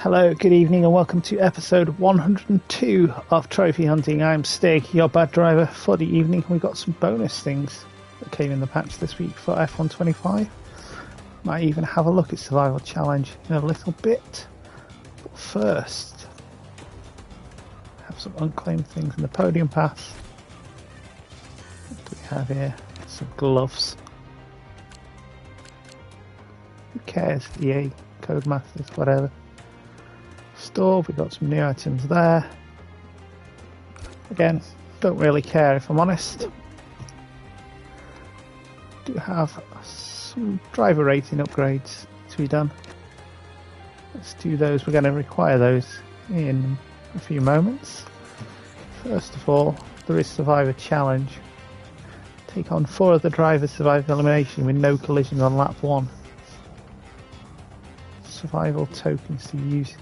Hello, good evening, and welcome to episode 102 of Trophy Hunting. I'm Stig, your bad driver for the evening. We got some bonus things that came in the patch this week for F125. Might even have a look at Survival Challenge in a little bit. But first, have some unclaimed things in the podium pass. What do we have here? Some gloves. Who cares? EA, Codemasters, whatever. Store, we got some new items there. Again, don't really care if I'm honest. Do have some driver rating upgrades to be done. Let's do those. We're going to require those in a few moments. First of all, there is Survivor Challenge. Take on 4 of the drivers, survive elimination with no collisions on lap 1. Survival tokens to use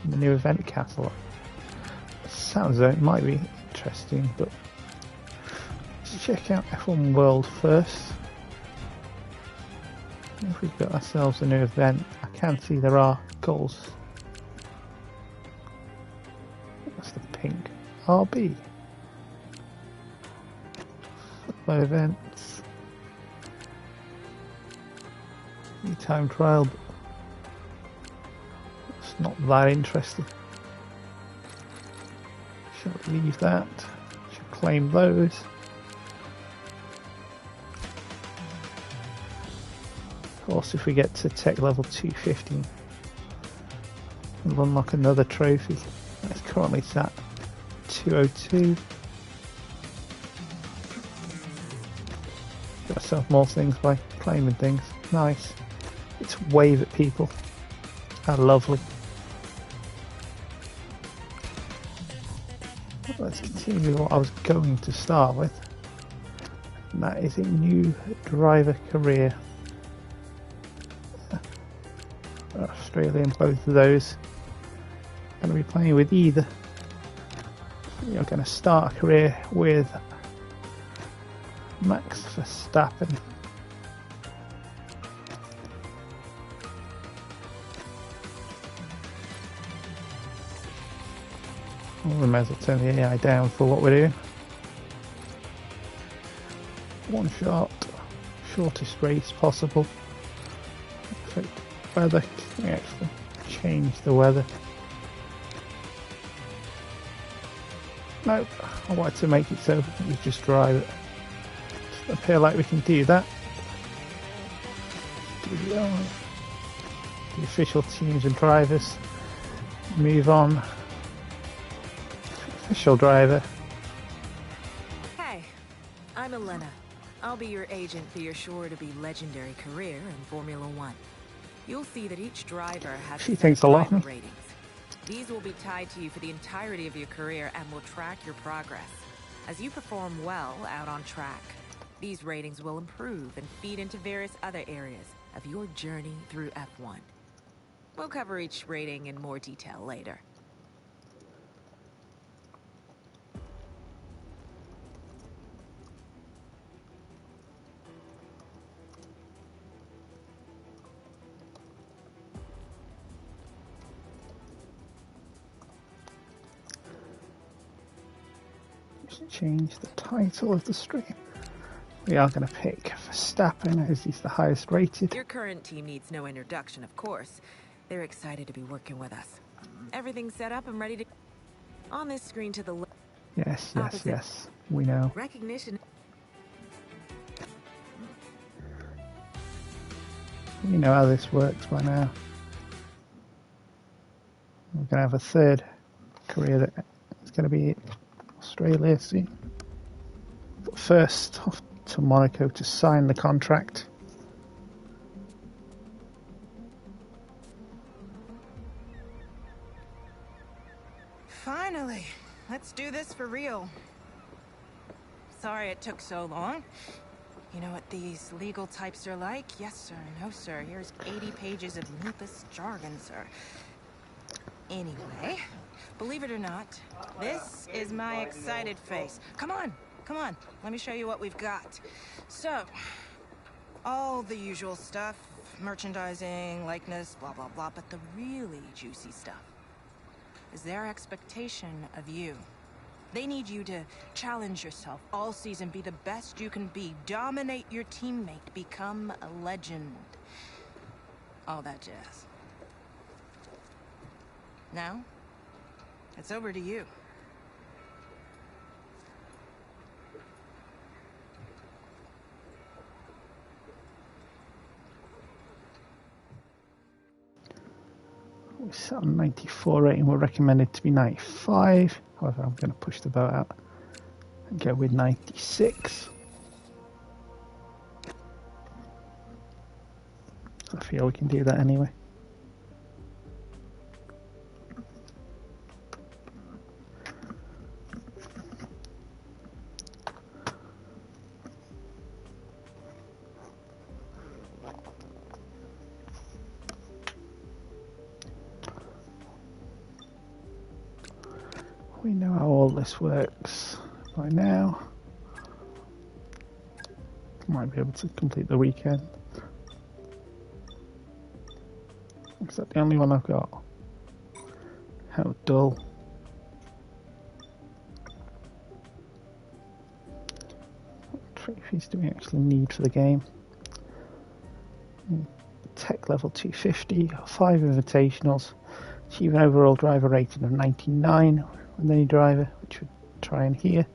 in the new event catalog. Sounds like it might be interesting, but let's check out F1 World first. If we've got ourselves a new event, I can see there are goals. That's the pink RB. Football events. New time trial. Not that interested. Shall leave that. Shall claim those. Of course, if we get to tech level 250, we'll unlock another trophy. That's currently sat 202. Got ourselves more things by claiming things. Nice. It's wave at people. How lovely. Let's continue with what I was going to start with, and that is a new driver career. Australian, both of those. Going to be playing with either. We are going to start a career with Max Verstappen. We might as well turn the AI down for what we're doing. One shot, shortest race possible. Perfect weather. Can we actually change the weather? Nope, I wanted to make it so we just drive it. Doesn't appear like we can do that. The official teams and drivers. Move on. Official driver. Hey, I'm Elena. I'll be your agent for your sure-to-be legendary career in Formula One. You'll see that each driver has She thinks a lot. ratings. These will be tied to you for the entirety of your career and will track your progress. As you perform well out on track, these ratings will improve and feed into various other areas of your journey through F1. We'll cover each rating in more detail later. Change the title of the stream. We are going to pick Verstappen as he's the highest rated. Your current team needs no introduction, of course. They're excited to be working with us. Everything's set up and ready to... On this screen to the left. Yes, Opposite. yes, we know. Recognition. We know how this works by now. We're going to have a third career that is going to be Australia soon. But first, off to Monaco to sign the contract. Finally, let's do this for real. Sorry it took so long. You know what these legal types are like? Yes, sir. No, sir. Here's 80 pages of needless jargon, sir. Anyway, believe it or not, this is my excited face. Come on, come on. Let me show you what we've got. So, all the usual stuff. merchandising, likeness, blah, blah, blah. But the really juicy stuff is their expectation of you. They need you to challenge yourself all season, be the best you can be, dominate your teammate, become a legend. All that jazz. Now, it's over to you. We set on 94 rating. We're recommended to be 95. However, I'm going to push the boat out and go with 96. I feel we can do that anyway. We know how all this works by now. Might be able to complete the weekend. Is that the only one I've got? How dull. What trophies do we actually need for the game? Tech level 250, 5 invitationals, achieve an overall driver rating of 99 with any driver, which would try in here.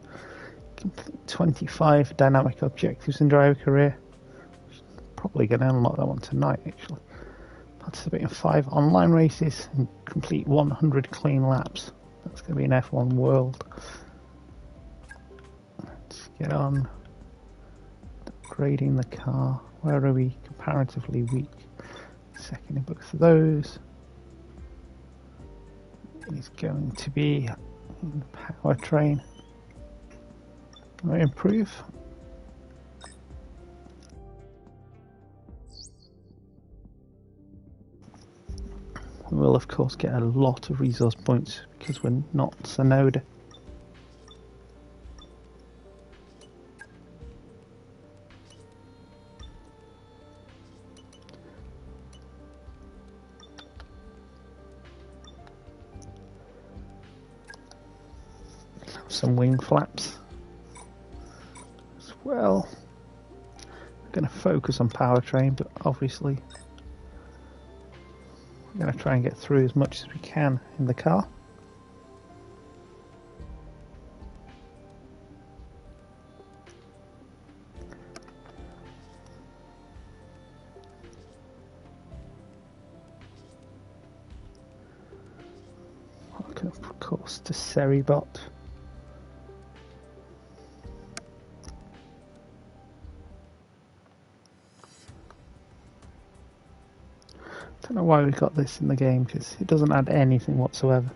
Complete 25 dynamic objectives in driver career. Probably going to unlock that one tonight actually. Participate in 5 online races and complete 100 clean laps. That's going to be an F1 world. Let's get on upgrading the car. Where are we comparatively weak? Second in both of those is going to be in the powertrain. Can I improve? We will of course get a lot of resource points because we're not Sonoda. Some wing flaps as well. I'm going to focus on powertrain, but obviously I'm going to try and get through as much as we can in the car. Welcome of course to Seribot. I don't know why we got this in the game because it doesn't add anything whatsoever.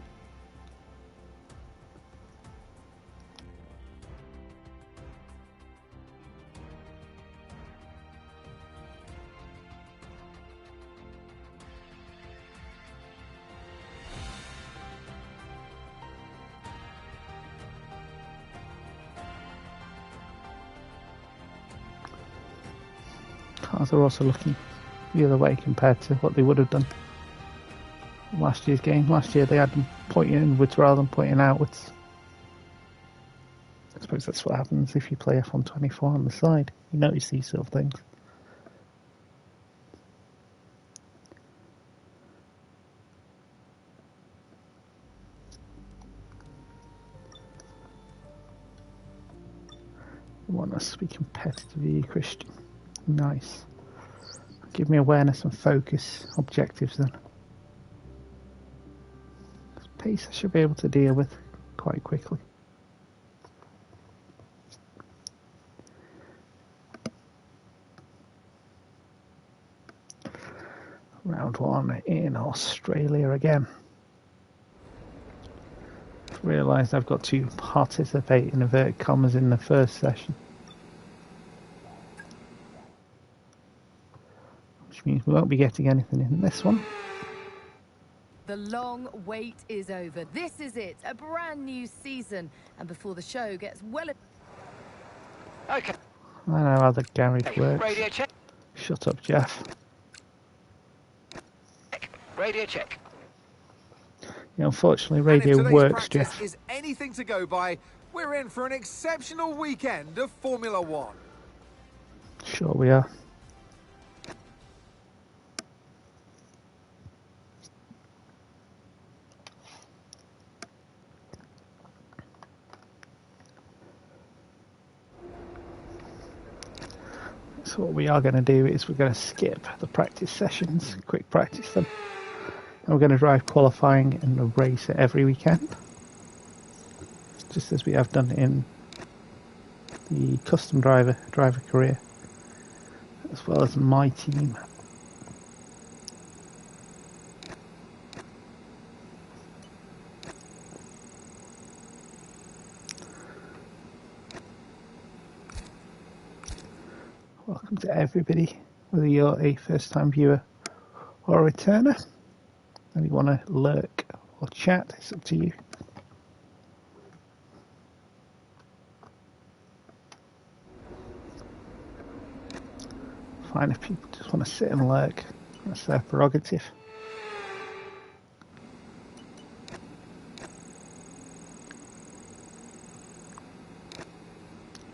Cars are also looking the other way compared to what they would have done last year's game. Last year they had them pointing inwards rather than pointing outwards. I suppose that's what happens if you play F1 24 on the side. You notice these sort of things. You want us to be competitive here, Christian. Nice. Give me awareness and focus objectives then. Pace I should be able to deal with quite quickly. Round 1 in Australia again. Realised I've got to participate in inverted commas in the first session. Which means we won't be getting anything in this one. The long wait is over. This is it, a brand new season. And before the show gets well... Okay. I know how the garage works. Radio check. Shut up, Jeff. Radio check. Yeah, unfortunately, And if radio today's works, practice Jeff. is anything to go by, we're in for an exceptional weekend of Formula One. Sure we are. So what we are going to do is we're going to skip the practice sessions, quick practice them. And we're going to drive qualifying and a race every weekend. Just as we have done in the custom driver career, as well as my team. Welcome to everybody, whether you're a first time viewer or a returner, and you want to lurk or chat, it's up to you. Fine if people just want to sit and lurk, that's their prerogative.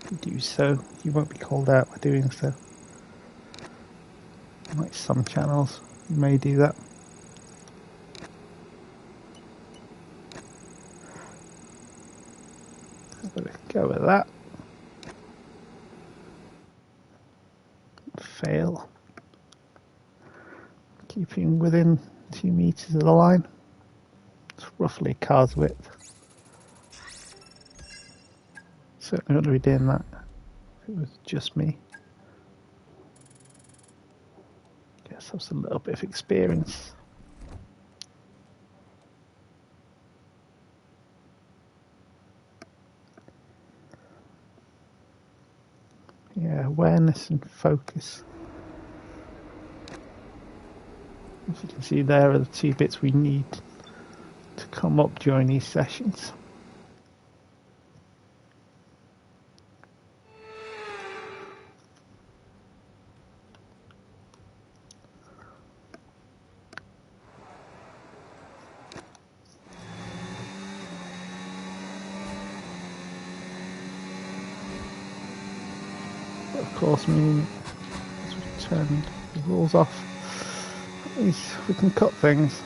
If you do so, you won't be called out by doing so. Like some channels, you may do that. I'm going to go with that. Fail. Keeping within 2 meters of the line. It's roughly a car's width. Certainly wouldn't be doing that if it was just me. Guess that's a little bit of experience. Yeah, awareness and focus. As you can see, there are the 2 bits we need to come up during these sessions. But of course, meaning as we turn the rules off, at least we can cut things.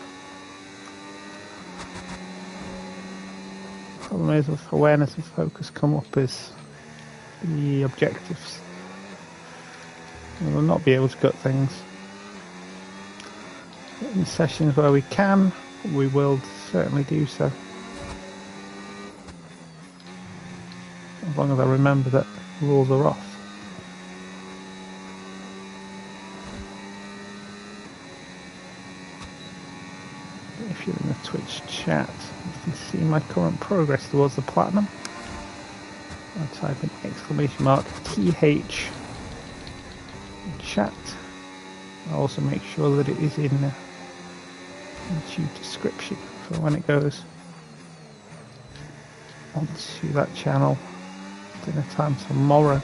Problem is, with awareness and focus come up as the objectives. We'll not be able to cut things. In sessions where we can, we will certainly do so. As long as I remember that rules are off. If you're in the Twitch chat, you can see my current progress towards the platinum. I'll type in !TH in chat. I'll also make sure that it is in the YouTube description for when it goes onto that channel dinner time tomorrow.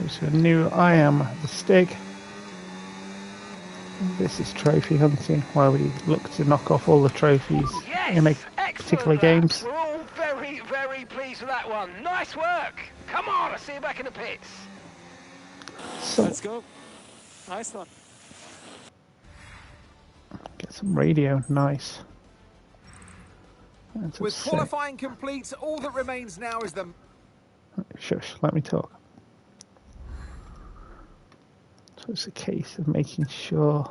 So new, I am the Stig. This is trophy hunting, where we look to knock off all the trophies in a particular games. We're all very, very pleased with that one. Nice work. Come on, I'll see you back in the pits. So, let's go. Nice one. get some radio, nice. With qualifying complete, all that remains now is the... Shush, let me talk. So it's a case of making sure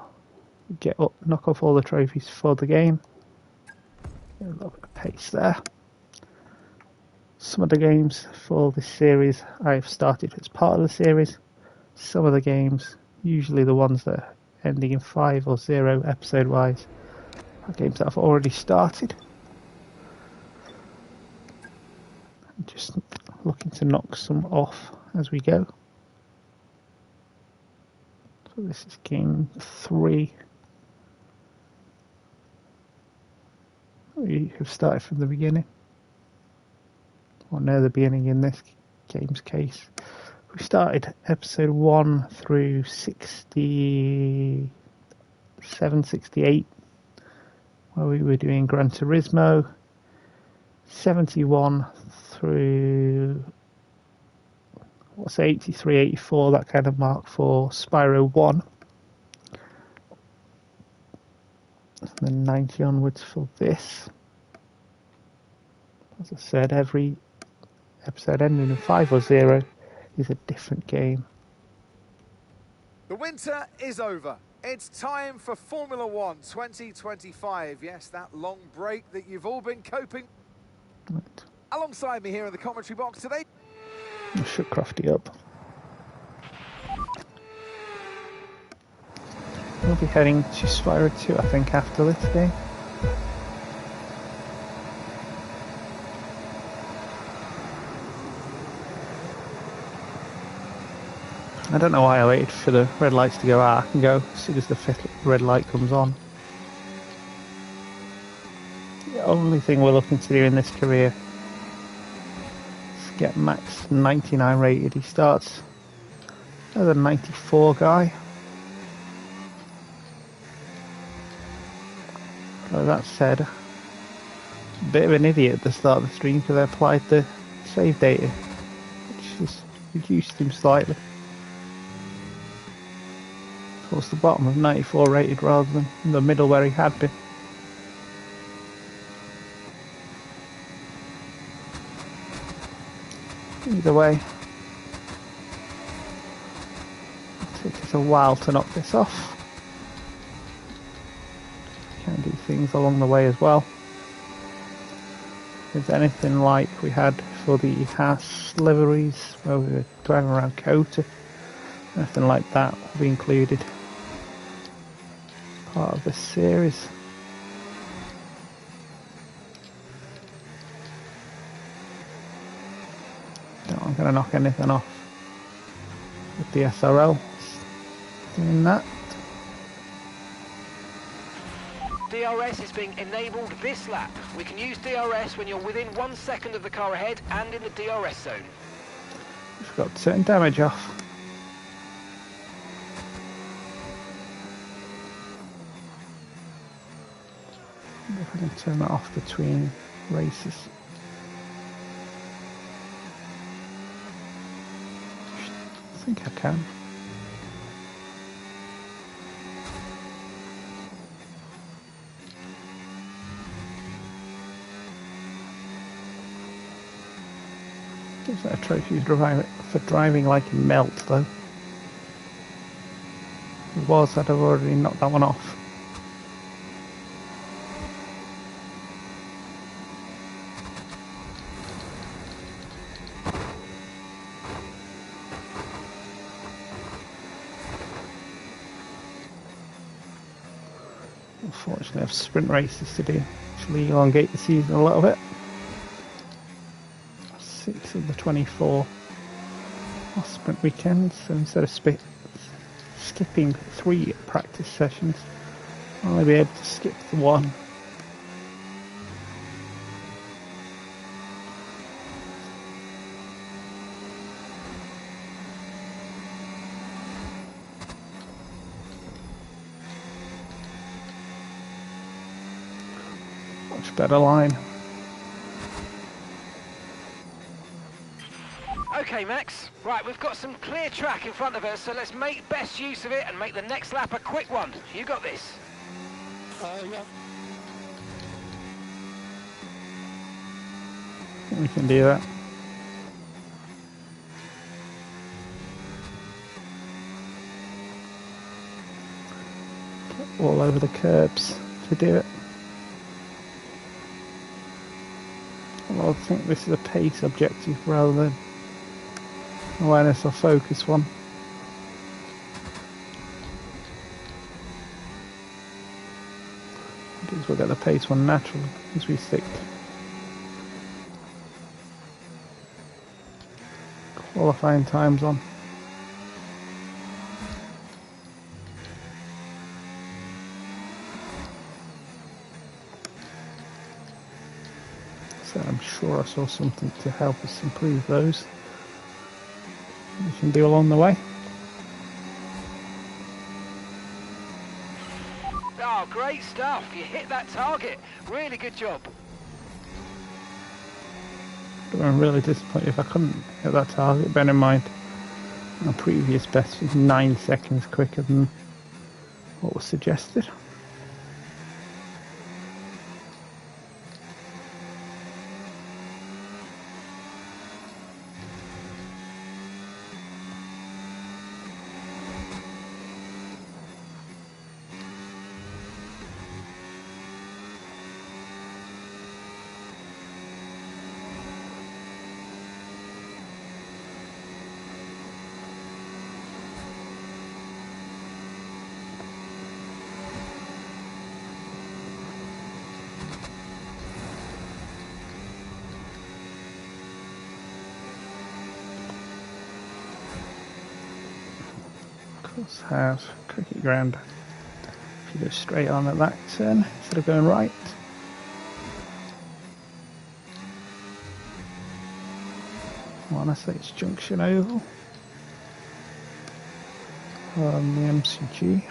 we get up, knock off all the trophies for the game. Get a little bit of pace there. Some of the games for this series I've started as part of the series. Some of the games, usually the ones that are ending in 5 or 0 episode wise, are games that I've already started. I'm just looking to knock some off as we go. So this is game 3. We have started from the beginning. or near the beginning in this game's case. We started episode 1 through 67, 68, where we were doing Gran Turismo. 71 through, 83, 84, that kind of mark for Spyro 1. And then 90 onwards for this. As I said, every episode ending in 5 or 0 is a different game. The winter is over. It's time for Formula 1 2025. Yes, that long break that you've all been coping. Right. Alongside me here in the commentary box today. I should crafty up. We'll be heading to Spyro 2, I think, after this game. I don't know why I waited for the red lights to go out. I can go as soon as the fifth red light comes on. The only thing we're looking to do in this career is get Max 99 rated. He starts as a 94 guy. So that said, a bit of an idiot at the start of the stream because I applied the save data, which has reduced him slightly. Towards the bottom of 94 rated rather than in the middle where he had been. Either way, it'll take us a while to knock this off. Can do things along the way as well. If there's anything like we had for the Haas liveries where we were driving around Kota, anything like that will be included. Part of this series. I'm going to knock anything off with the SRL. Doing that. DRS is being enabled this lap. We can use DRS when you're within 1 second of the car ahead and in the DRS zone. We've got to turn damage off. If I can turn that off between races. I think I can. Gives that a trophy for driving like melt though. If it was, I'd have already knocked that one off. Unfortunately I have sprint races to do, actually elongate the season a little bit. 6 of the 24 are sprint weekends, so instead of skipping 3 practice sessions, I'll only be able to skip the 1. Much better line. Okay, Max. Right, we've got some clear track in front of us, so let's make best use of it and make the next lap a quick one. You got this. Yeah. We can do that. Get all over the curbs to do it. Well, I think this is a pace objective rather than awareness or focus one. Because we'll get the pace one naturally as we stick qualifying times on. So I'm sure sure I saw something to help us improve those. We can do along the way. Oh, great stuff. You hit that target. Really good job. I'm really disappointed if I couldn't hit that target. Bear in mind, my previous best was 9 seconds quicker than what was suggested. Have cricket ground. If you go straight on at that turn instead of going right. I want to say it's Junction Oval on the MCG.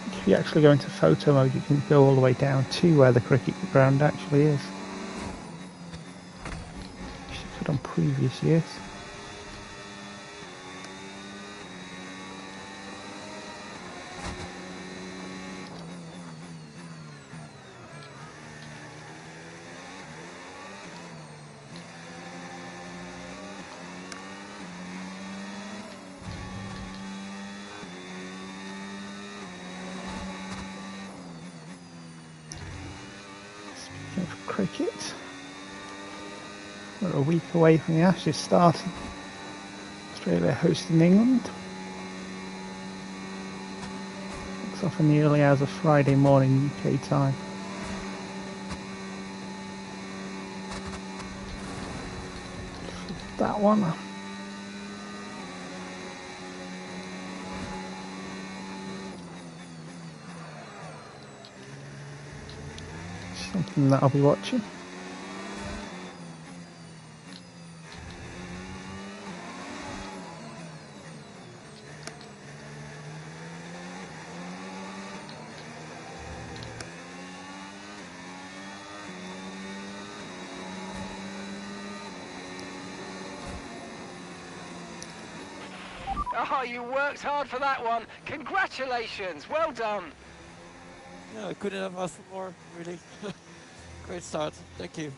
If you actually go into photo mode, you can go all the way down to where the cricket ground actually is. Which you could on previous years. Cricket. We're a week away from the Ashes starting. Australia hosting England. Looks off in the early hours of Friday morning UK time. That one. Something that I'll be watching. Oh, you worked hard for that one. Congratulations. Well done. Yeah, I couldn't have asked for more, really. Great start. Thank you.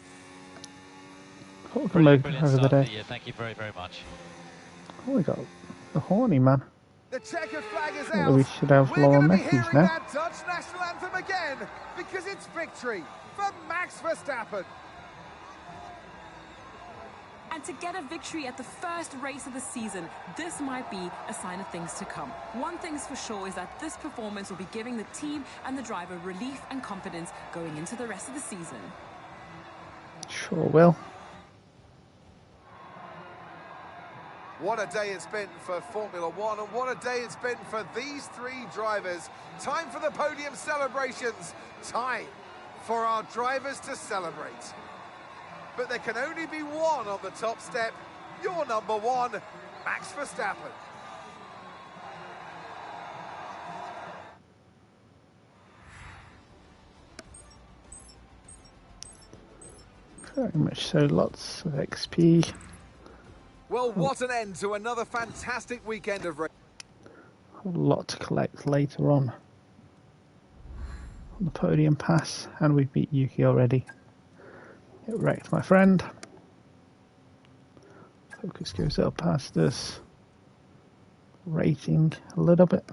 Brilliant over the day. Yeah, thank you very, very much. Oh, we got the horny man. The checkered flag is Well, out. we should have We're Laura going to be Matthews hearing now. that Dutch national anthem again because it's victory for Max Verstappen. And to get a victory at the first race of the season, this might be a sign of things to come. One thing's for sure is that this performance will be giving the team and the driver relief and confidence going into the rest of the season. Sure will. What a day it's been for Formula One, and what a day it's been for these three drivers. Time for the podium celebrations. Time for our drivers to celebrate. But there can only be one on the top step. Your number one, Max Verstappen. Very much so, lots of XP. Well, what an end to another fantastic weekend of racing. A lot to collect later on the podium pass, and we beat Yuki already. It wrecked my friend. Focus goes up past us. Rating a little bit.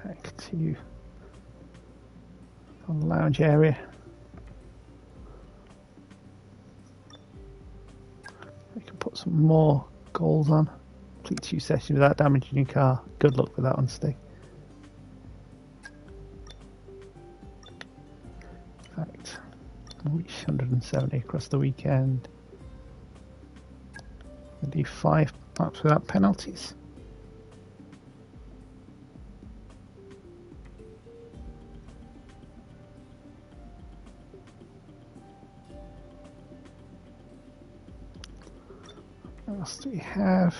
Back to the lounge area. We can put some more goals on. Complete 2 sessions without damaging your car. Good luck with that one, Steve. Perfect. We'll reach 170 across the weekend. We'll do 5 laps without penalties. What else do we have?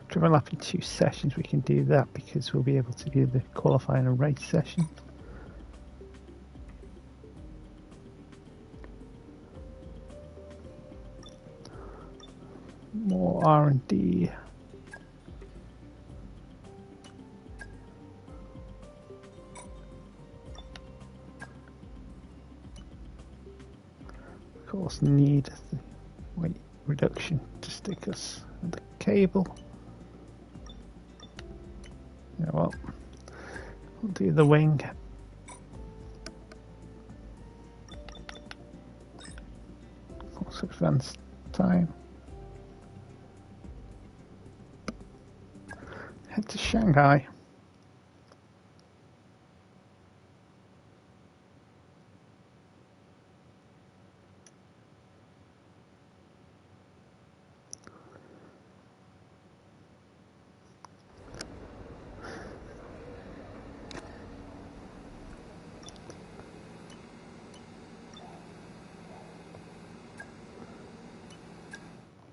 Driven lap in 2 sessions. We can do that because we'll be able to do the qualifying and race session. More R&D. Of course, need the weight reduction to stick us with the cable. Yeah, well, we'll do the wing. Also advanced time. Head to Shanghai.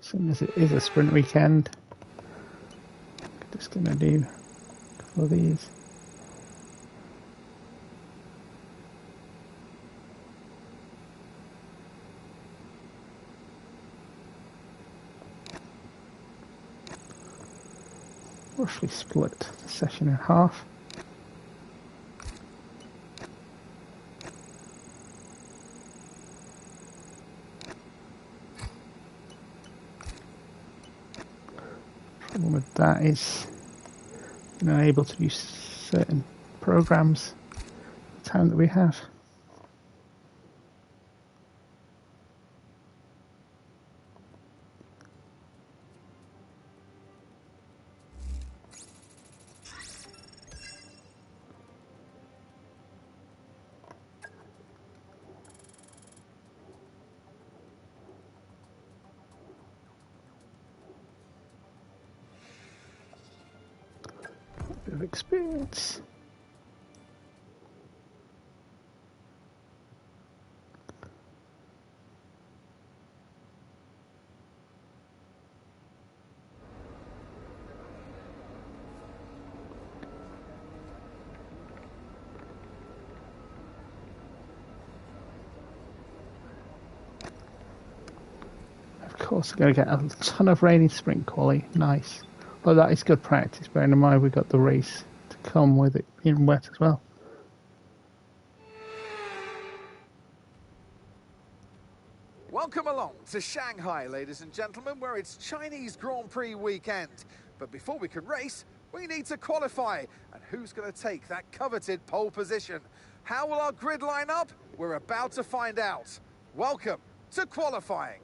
Seeing as it is a sprint weekend, I'm just going to do a couple of these. Roughly split the session in half. Problem with that is you're not able to use certain programs the time that we have. Bit of experience. Of course, we're going to get a ton of rain in sprint quali. Nice. Well, that is good practice, bearing in mind we've got the race to come with it in wet as well. Welcome along to Shanghai, ladies and gentlemen, where it's Chinese Grand Prix weekend. But before we can race, we need to qualify. And who's going to take that coveted pole position? How will our grid line up? We're about to find out. Welcome to qualifying.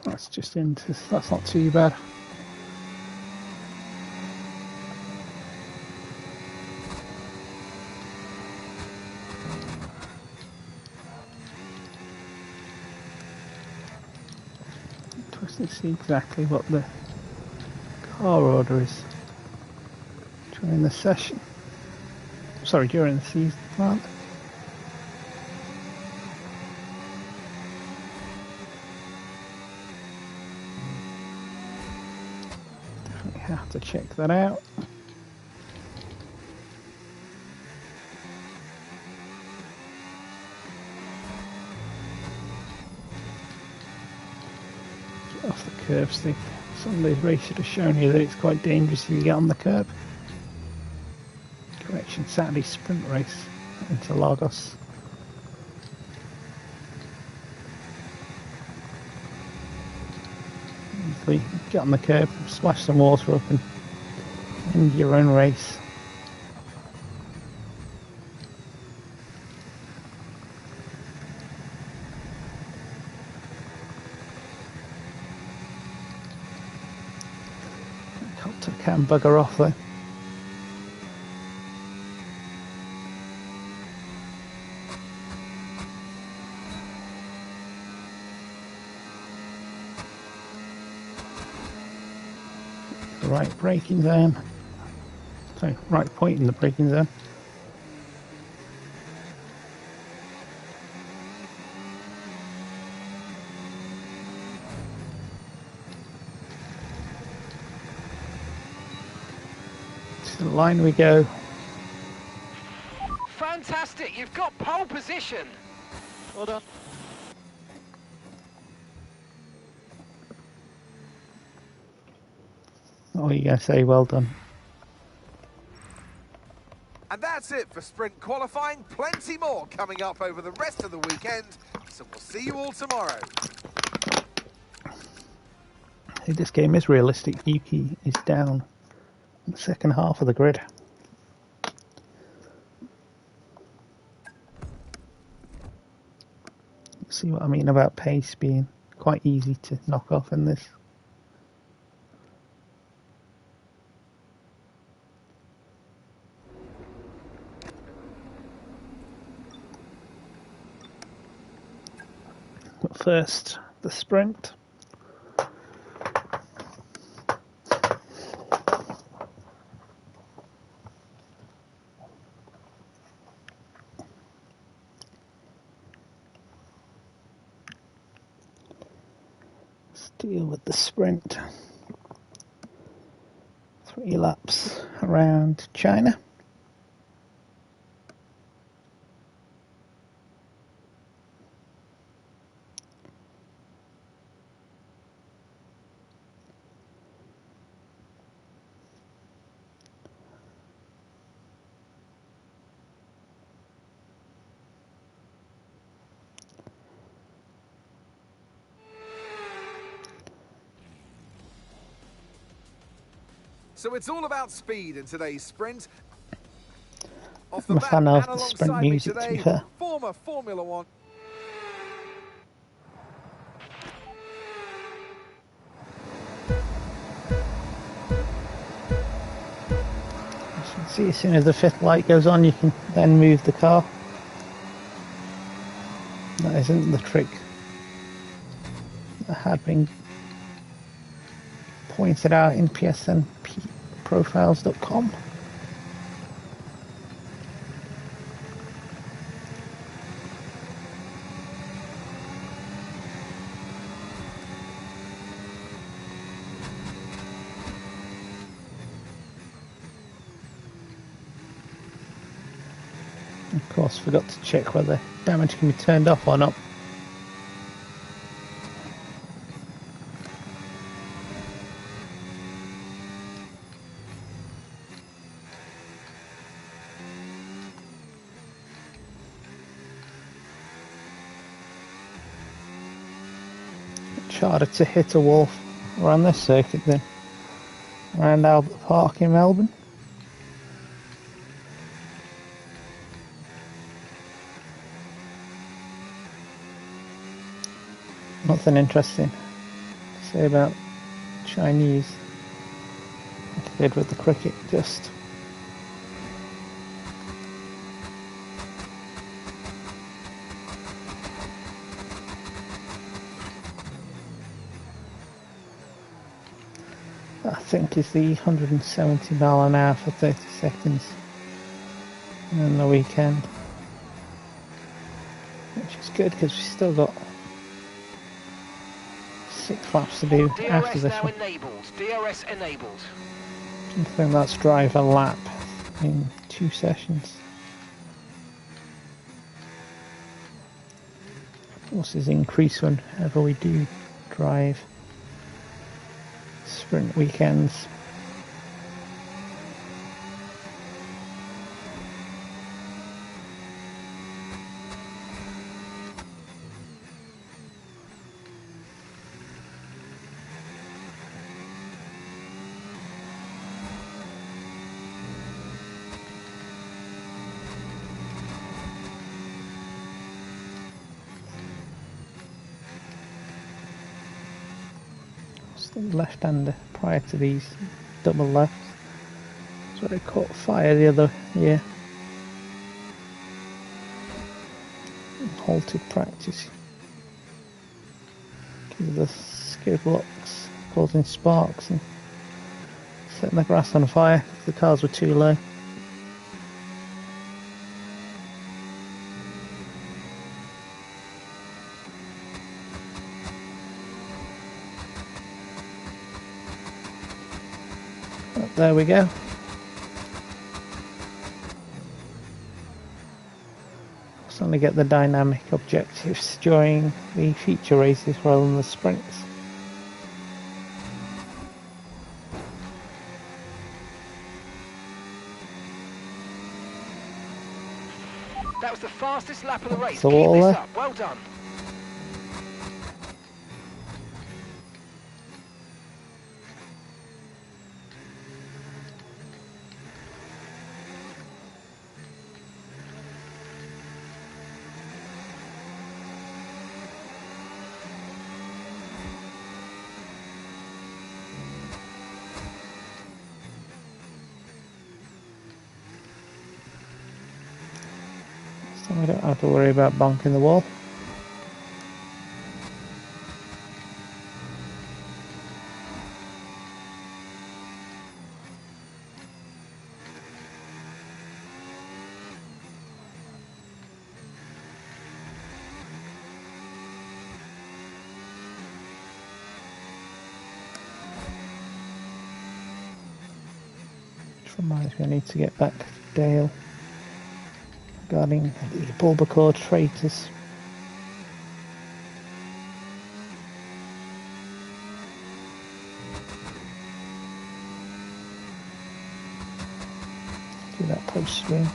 That's just into, that's not too bad. Interesting to see exactly what the car order is during the session. Sorry, during the season, right? Have to check that out. Get off the curb stick. Sunday's race should have shown you that it's quite dangerous if you get on the curb. Correction, Saturday sprint race into Lagos. quickly, get on the curb, splash some water up and end your own race. Helicopter can bugger off though. Right braking zone. Sorry, right point in the braking zone. To the line we go. Fantastic, you've got pole position. Well done. Oh, you're going to say well done. And that's it for sprint qualifying. Plenty more coming up over the rest of the weekend. So we'll see you all tomorrow. Hey, this game is realistic. Yuki is down in the second half of the grid. See what I mean about pace being quite easy to knock off in this. But first, the sprint. Let's deal with the sprint. 3 laps around China. So it's all about speed in today's sprint. Off I'm the a bat fan of and the sprint alongside me music, to be today, fair. former Formula One. As you can see, as soon as the 5th light goes on, you can then move the car. That isn't the trick that had been pointed out in psnprofiles.com. Of course, forgot to check whether damage can be turned off or not. Much harder to hit a wall around this circuit than around Albert Park in Melbourne. Nothing interesting to say about Chinese, like I did with the cricket, just I think is the 170 mile an hour for 30 seconds on the weekend, which is good because we've still got 6 laps to do after DRS this now one. enabled. DRS enabled. I think that's drive a lap in 2 sessions. Of course, is increase whenever we do drive sprint weekends. left-hander prior to these double lefts. So they caught fire the other year. Halted practice. Give the skid blocks causing sparks and setting the grass on fire because the cars were too low. Oh, there we go. Only get the dynamic objectives during the feature races rather than the sprints. That was the fastest lap of the race. So Keep this there. up. Well done. So we don't have to worry about bonking the wall. Which reminds me, I need to get back to Dale regarding the Bulbacore traitors. Do that post stream.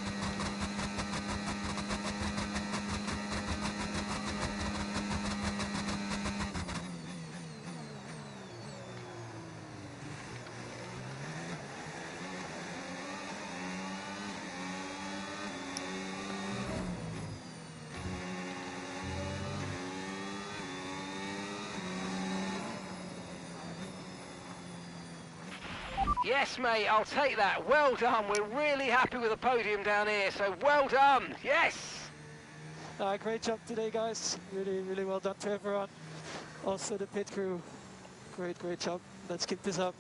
Yes, mate, I'll take that. Well done. We're really happy with the podium down here, so well done. Yes! Great job today, guys. Really, really well done to everyone. Also the pit crew. Great job. Let's keep this up.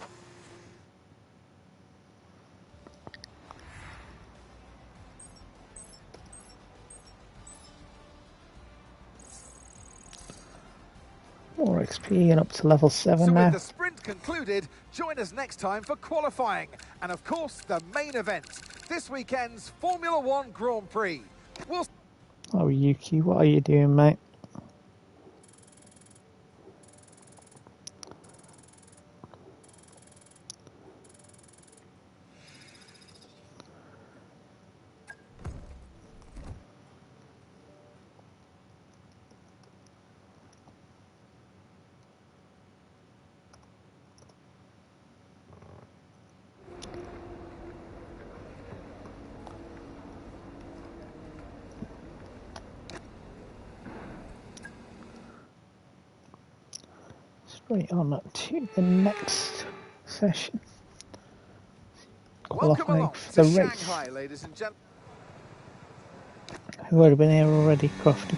More XP and up to level 7 So now. with the sprint concluded, join us next time for qualifying and of course the main event, this weekend's Formula One Grand Prix. We'll Oh, Yuki, what are you doing, mate? Straight on to the next session. welcome Qualifying along for to the race. Shanghai, ladies and gentlemen. Who would have been here already, Crofty?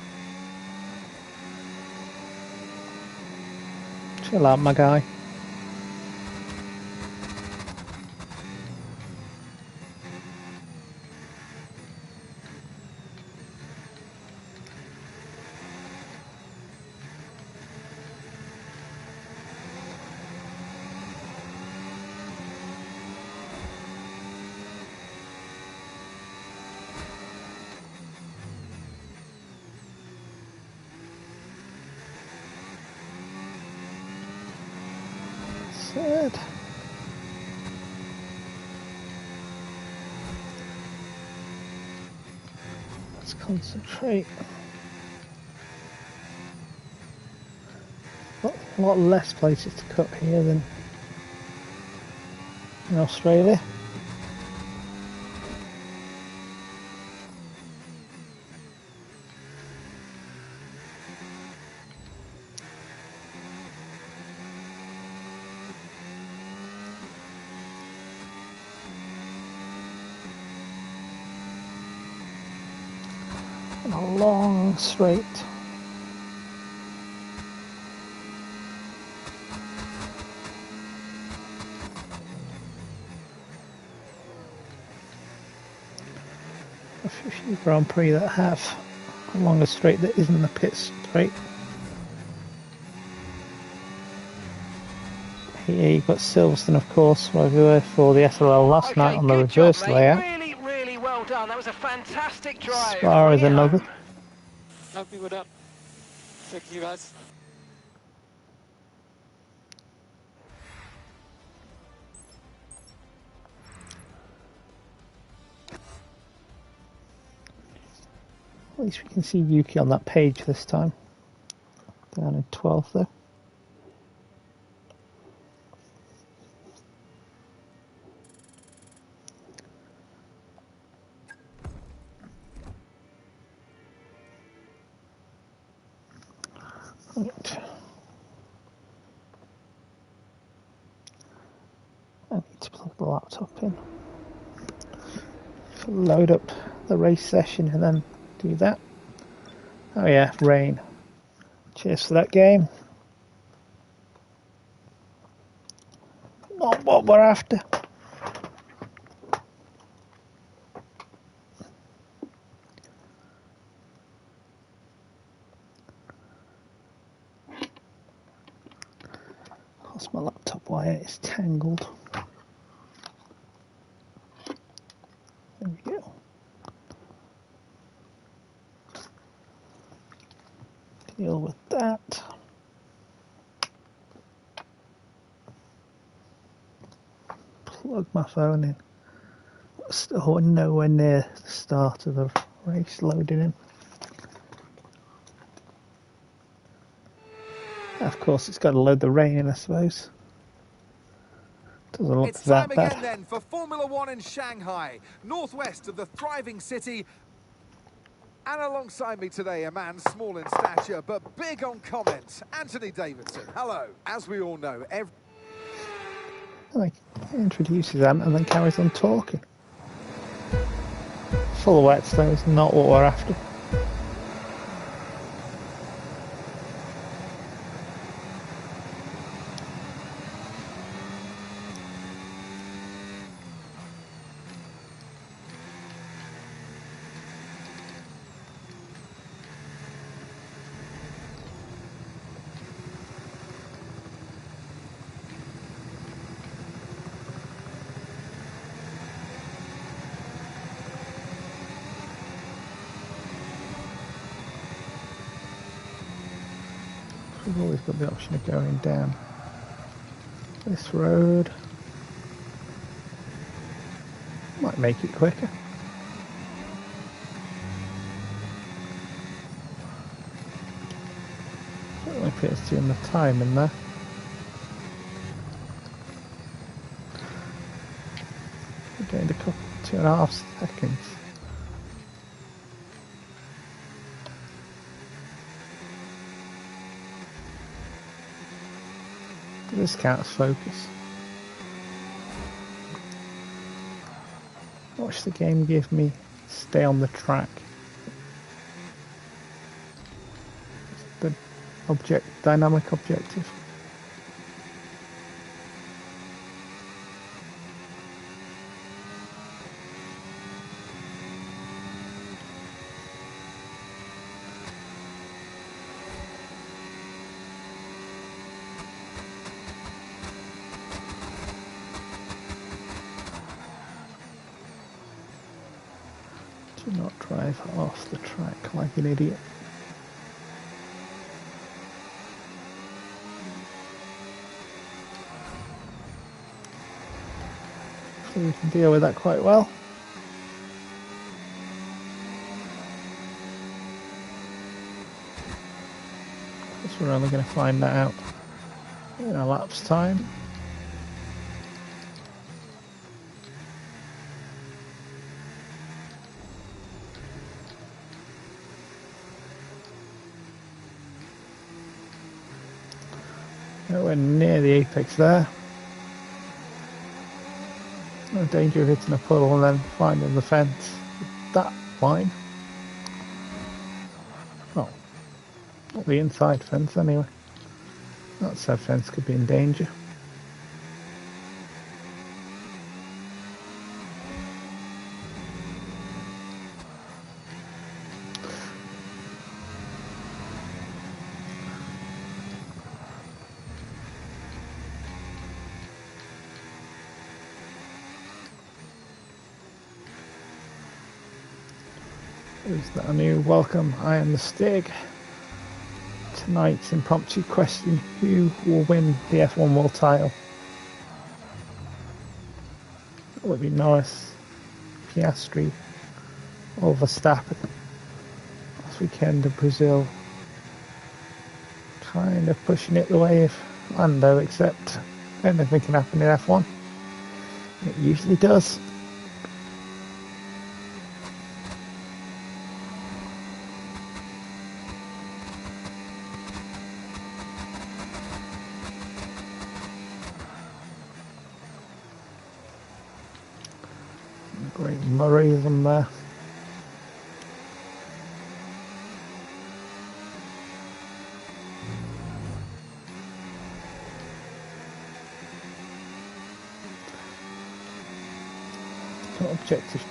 Chill out, my guy. Third. Let's concentrate. A lot less places to cut here than in Australia. A long straight. A few Grand Prix that have a longer straight that isn't the pit straight. Here you've got Silverstone, of course, where we were for the SLL last night on the reverse layout. Really, really well done. That was a fantastic drive. Spa is another. Happy with that. Thank you, guys. At least we can see Yuki on that page this time. Down in 12th though. Right. I need to plug the laptop in. Load up the race session and then do that. Oh yeah, rain. Cheers for that game. Not what we're after. Lost my laptop wire, it's tangled. There we go. Deal with that. Plug my phone in. Still nowhere near the start of the race loading in. Of course, it's got to load the rain in, I suppose. Doesn't look It's that time bad. again then for Formula One in Shanghai, northwest of the thriving city. And alongside me today, a man small in stature but big on comment, Anthony Davidson. Hello. As we all know, Like, he introduces Ant and then carries on talking. Full of wets though is not what we're after. We've always got the option of going down this road. Might make it quicker. Certainly appears to be in the time in there. We're gained a couple, 2.5 seconds. This counts focus. Watch the game give me stay on the track. The dynamic objective. Do not drive off the track like an idiot. So we can deal with that quite well. Guess we're only going to find that out in a lap's time. Nowhere near the apex there. No danger of hitting a puddle and then finding the fence with that line. Not the inside fence, anyway. Outside fence could be in danger. Is that a new welcome? I am the Stig. Tonight's impromptu question: who will win the F1 World Title? Will it be Norris, Piastri, or Verstappen? Last weekend in Brazil, kind of pushing it the way of Lando, except anything can happen in F1. It usually does. Great Murrayism there. Not objective.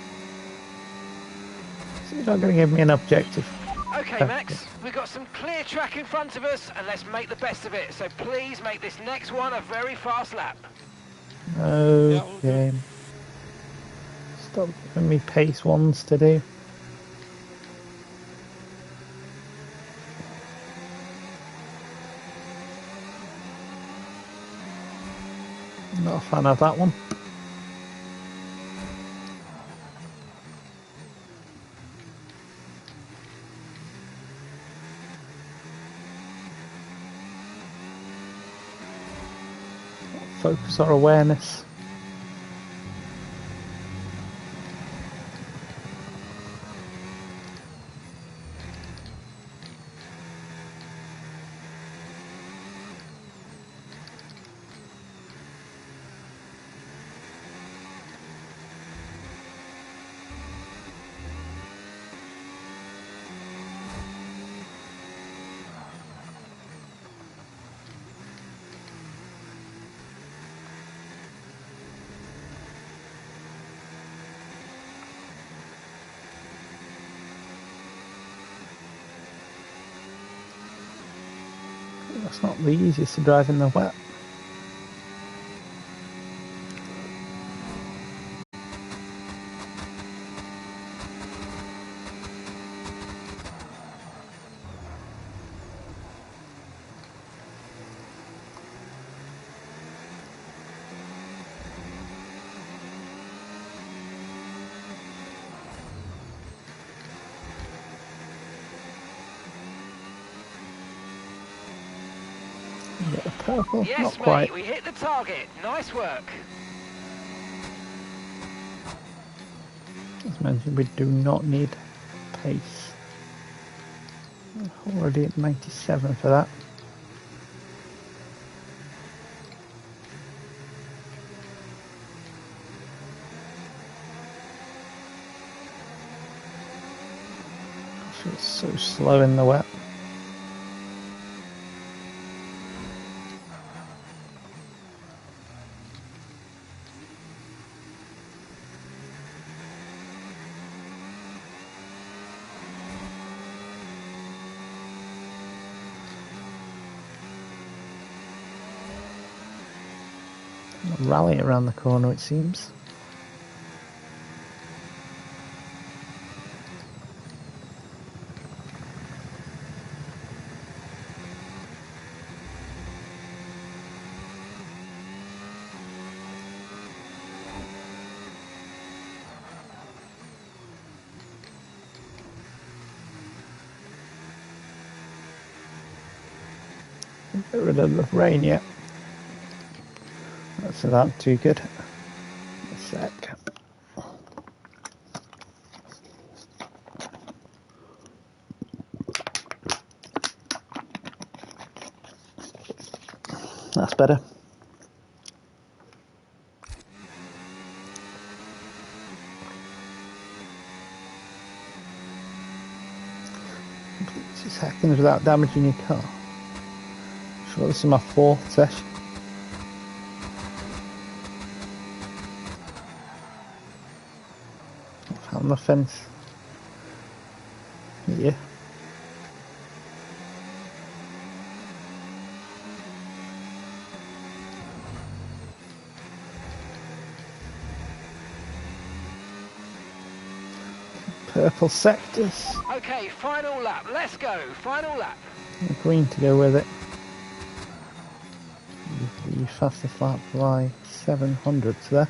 So you're not going to give me an objective. Okay, Max, we've got some clear track in front of us, and let's make the best of it. So please make this next one a very fast lap. Okay. Stop giving me pace ones to do. Not a fan of that one. Focus our awareness. That's not the easiest to drive in the wet. Get the purple, Yes, not mate, quite. we hit the target. Nice work. As mentioned, we do not need pace. Already at 97 for that. I feel so slow in the wet. Rally around the corner, it seems. Get rid of the rain yet. That's not too good. A sec. That's better. Completely 60 seconds without damaging your car. Sure, this is my 4th session. Found the fence. Yeah. Purple sectors. Okay, final lap. Let's go. Final lap. Green to go with it. The fastest lap by 700s there.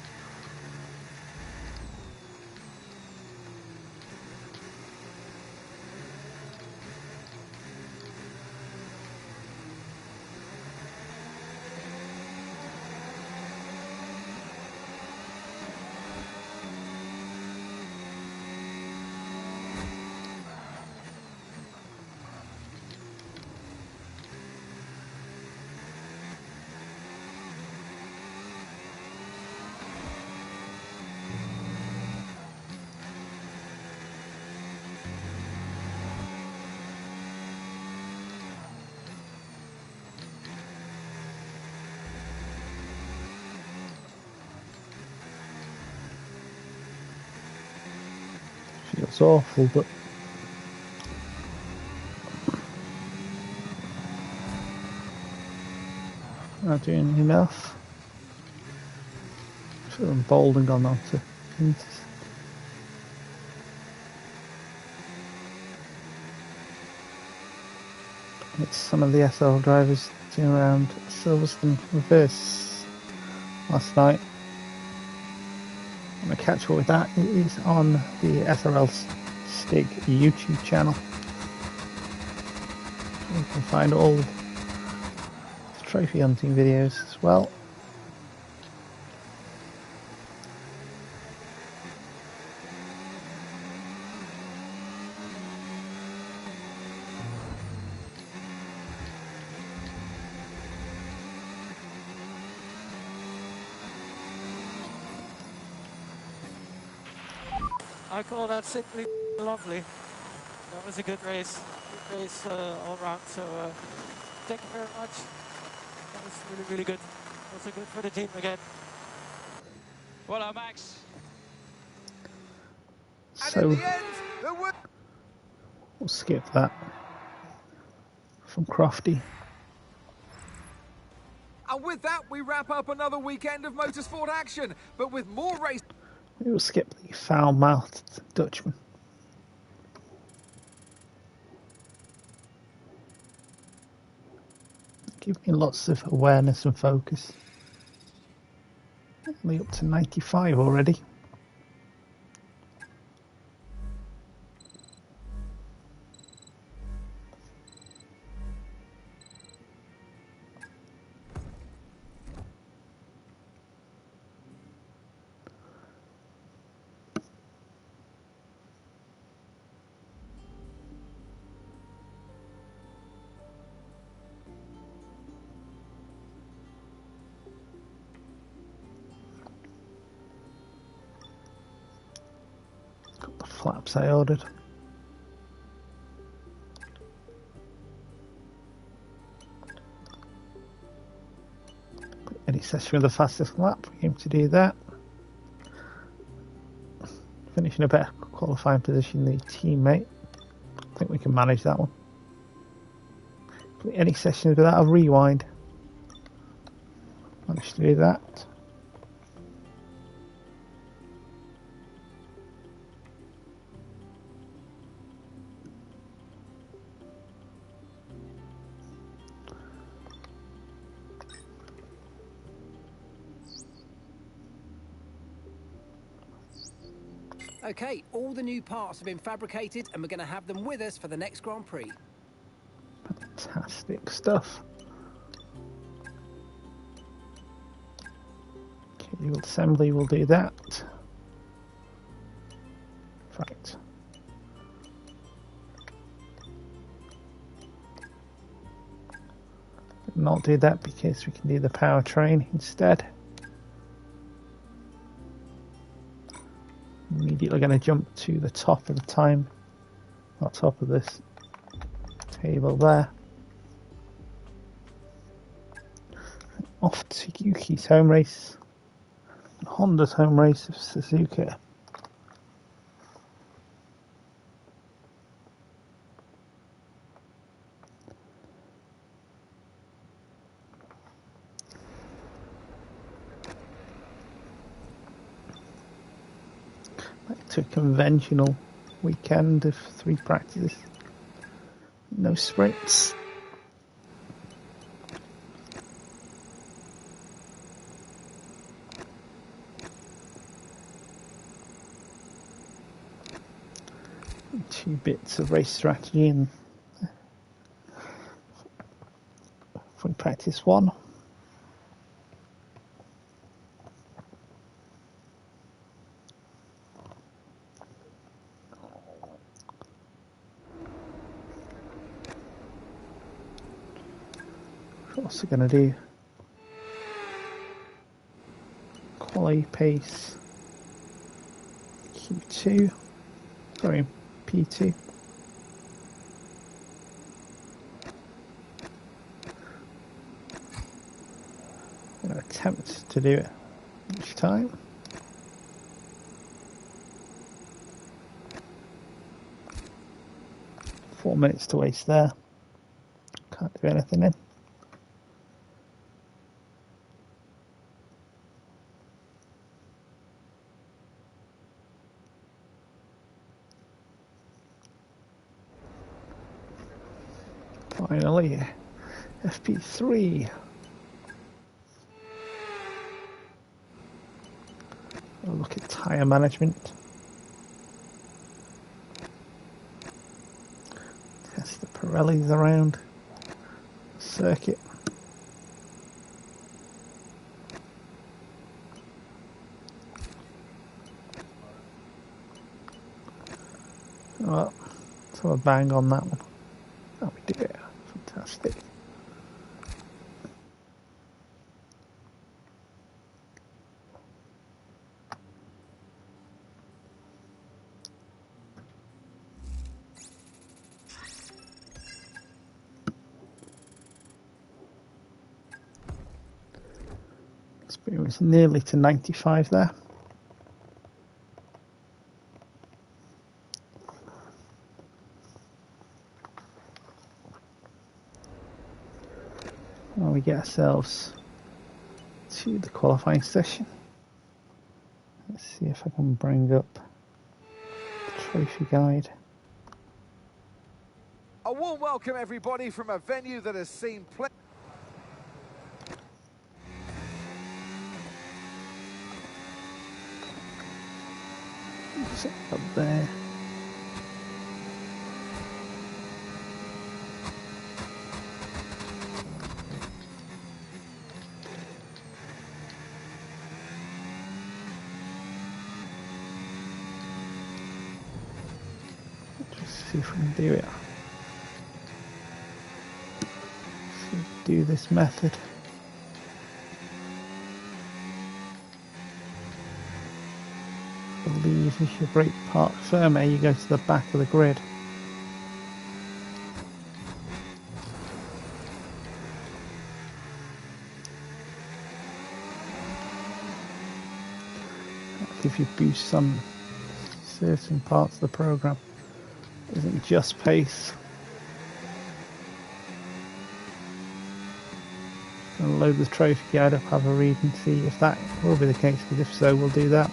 Feels awful, but not doing enough. Should have bowled and gone on to Inter. It's some of the SL drivers doing around Silverstone reverse last night. I'm going to catch up with that. It is on the SRL Stig YouTube channel. You can find all the trophy hunting videos as well. I call that simply lovely. That was a good race. Good race all round. So thank you very much. That was really, really good. Also good for the team again. Well, Max. So we'll skip that from Crofty. And with that, we wrap up another weekend of motorsport action, but with more race. We will skip the foul-mouthed Dutchman. Give me lots of awareness and focus. Only up to 95 already. Got the flaps I ordered. Any session with the fastest lap, we aim to do that. Finishing a better qualifying position than the teammate. I think we can manage that one. Any sessions without a rewind. Managed to do that. Okay, all the new parts have been fabricated and we're going to have them with us for the next Grand Prix. Fantastic stuff. Okay, assembly will do that. Right. Not do that because we can do the powertrain instead. Immediately going to jump to the top of the time, not top of this. table there. Off to Yuki's home race. Honda's home race of Suzuka. Back to a conventional weekend of 3 practices. No sprints. Two bits of race strategy and from practice 1. Also going to do quali pace Q2, sorry, P2. I'm going to attempt to do it each time. Four minutes to waste there. Can't do anything in. Finally, FP3. We'll look at tyre management. Test the Pirellis around the circuit. Well, so a bang on that one. Oh, we did it. Fantastic. Experience nearly to 95 there. Well, we get ourselves to the qualifying session. Let's see if I can bring up the trophy guide. A warm welcome, everybody, from a venue that has seen plenty. Up there. Just see if we can do it. So do this method. I believe if your brake park firmer, you go to the back of the grid. That'll give you boosts on certain parts of the program. It isn't just pace. I'll load the trophy guide up, have a read and see if that will be the case, because if so, we'll do that.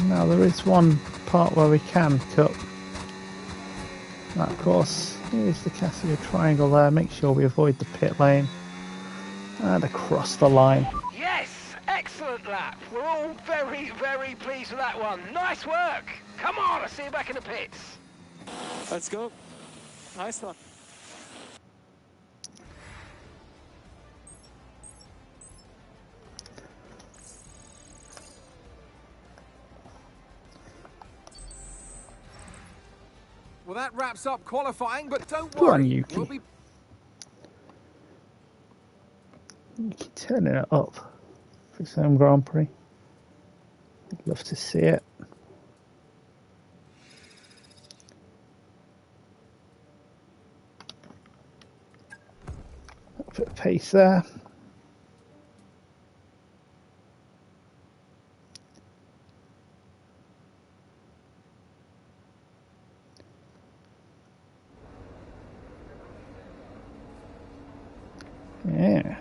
Now there is one part where we can cut. That, of course, is the Casio triangle there. Make sure we avoid the pit lane and across the line. Yes, excellent lap. We're all very, very pleased with that one. Nice work. Come on, I'll see you back in the pits. Let's go. Nice one. Well, that wraps up qualifying, but don't Go on, worry. Yuki. We'll be... Yuki turning it up for his home Grand Prix. I'd love to see it. A bit of pace there. Yeah.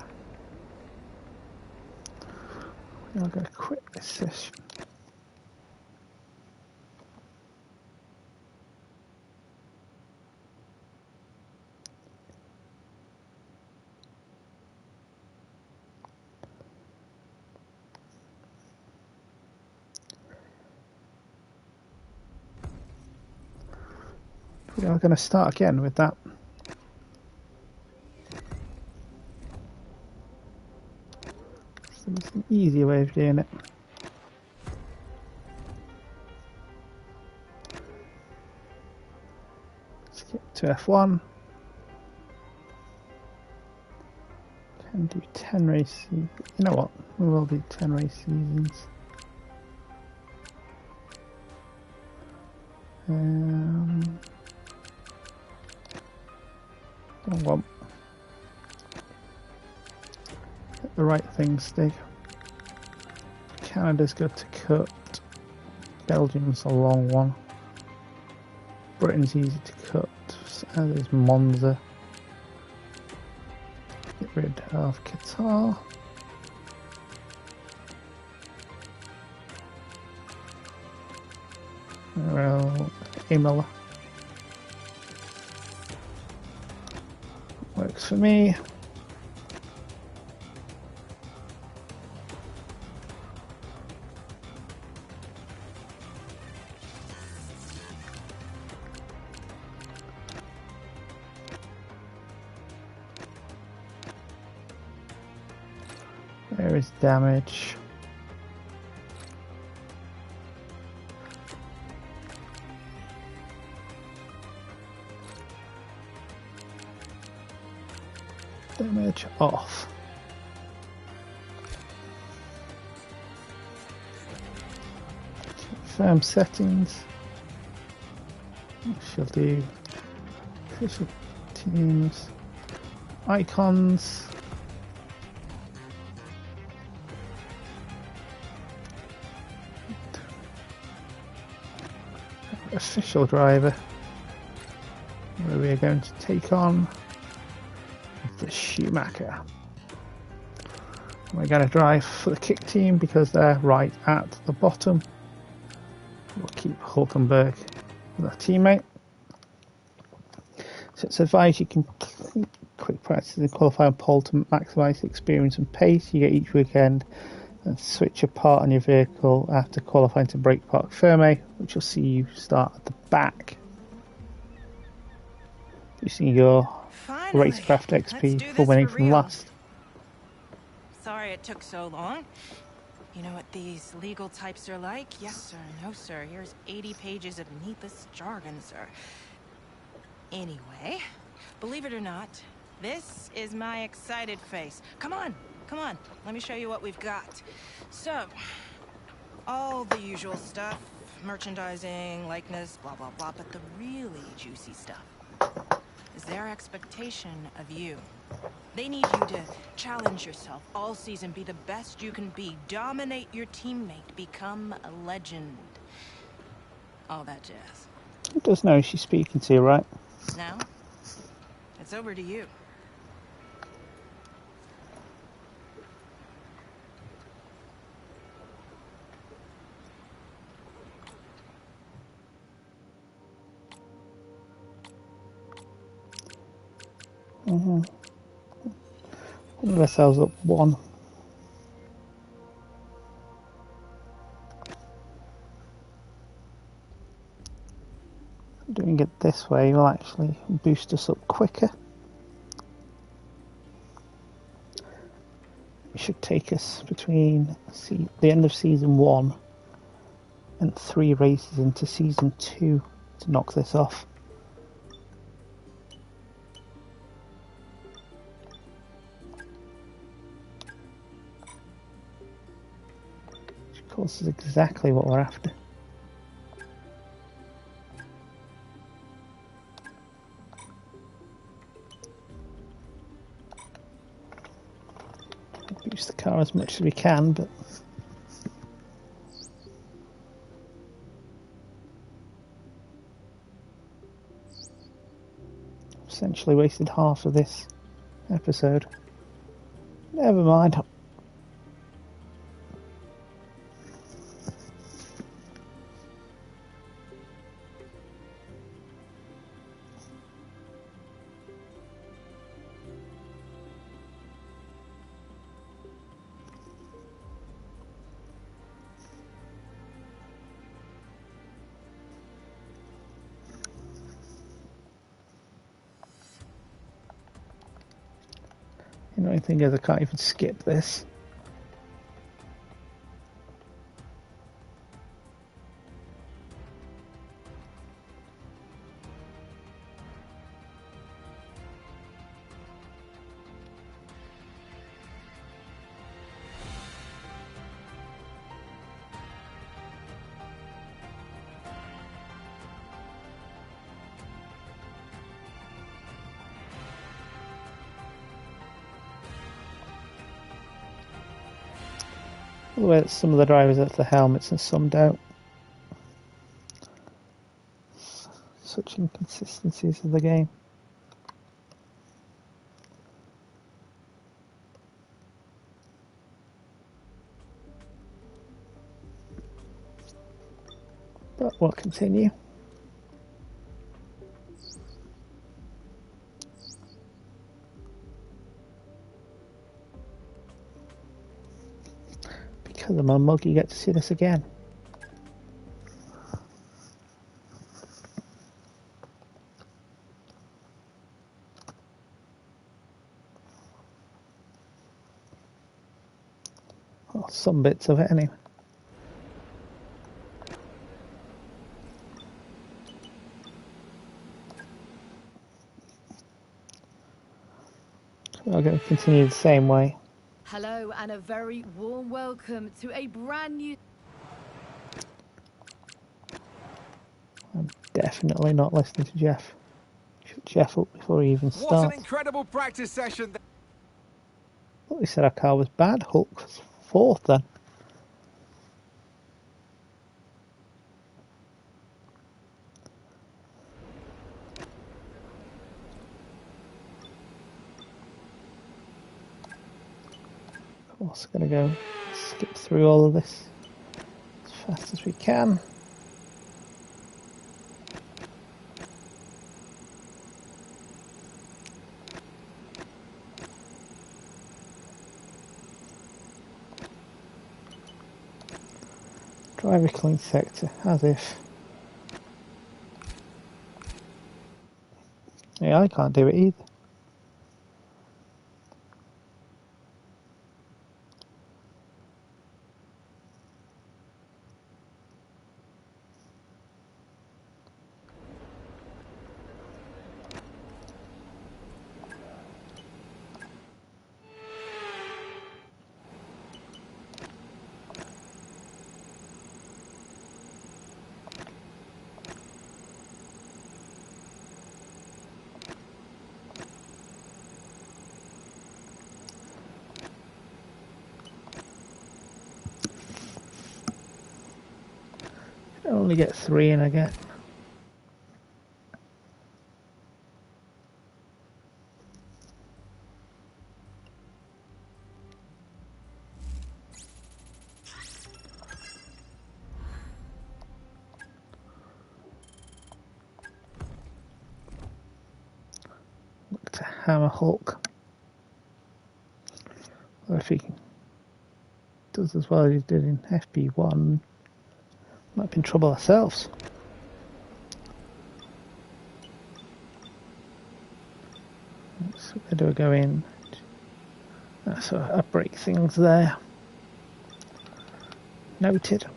I'm going to quit this session. We are going to start again with that. So there's an easier way of doing it. Skip to F1. Can do 10 races. You know what? We will do 10 race seasons. Don't want get the right thing, Stig. Canada's good to cut. Belgium's a long one. Britain's easy to cut. So there's Monza. Get rid of Qatar. Well, Imola. Works for me. There is damage. Damage off. Confirm settings. She'll do official teams, icons. Official driver, where we are going to take on the Schumacher. We're going to drive for the kick team because they're right at the bottom. We'll keep Hulkenberg with our teammate. So it's advised you can quick practice and qualify on pole to maximise experience and pace you get each weekend, and switch a part on your vehicle after qualifying to brake park firme, which will see you start at the back. Using your Finally, Racecraft let's XP do for this winning for from real. last. Sorry it took so long. You know what these legal types are like? Yes, sir. No, sir. Here's 80 pages of needless jargon, sir. Anyway, believe it or not, this is my excited face. Come on. Come on. Let me show you what we've got. So, all the usual stuff. Merchandising, likeness, blah, blah, blah. But the really juicy stuff is their expectation of you. They need you to challenge yourself all season, be the best you can be, dominate your teammate, become a legend. All that jazz. Who does know she's speaking to you, right? Now, it's over to you. Put ourselves up one. Doing it this way will actually boost us up quicker. It should take us between the end of season 1 and 3 races into season 2 to knock this off. course, is exactly what we're after. Use the car as much as we can, but essentially wasted half of this episode. Never mind. The only thing is I can't even skip this. The way that some of the drivers have the helmets and some don't. Such inconsistencies of the game. But we'll continue. Because I'm a mug, you get to see this again. Well, some bits of it anyway. So we're going to continue the same way. Hello and a very warm welcome to a brand new... I'm definitely not listening to Jeff. Shut Jeff up before he even starts. What an incredible practice session. I thought he said our car was bad. Hulk was fourth then. Of course, we're going to go skip through all of this as fast as we can. Driver clean sector, as if. Yeah, I can't do it either. I only get 3 in again. Look to hammer Hulk. Well, if he does as well as he did in FP1, might be in trouble ourselves. So where do I go in? So I break things there. Noted.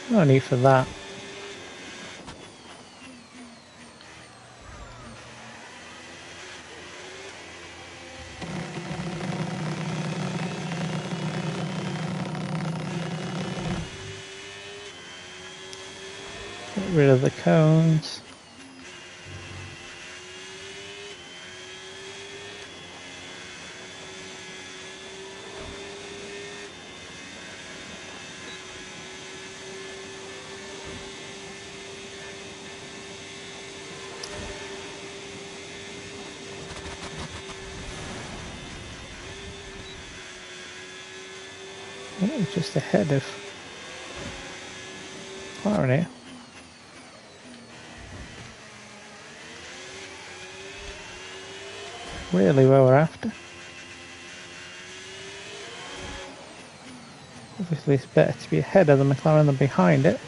No need for that. Get rid of the cones. Oh, just ahead of McLaren here. Really where we're after. Obviously it's better to be ahead of the McLaren than behind it.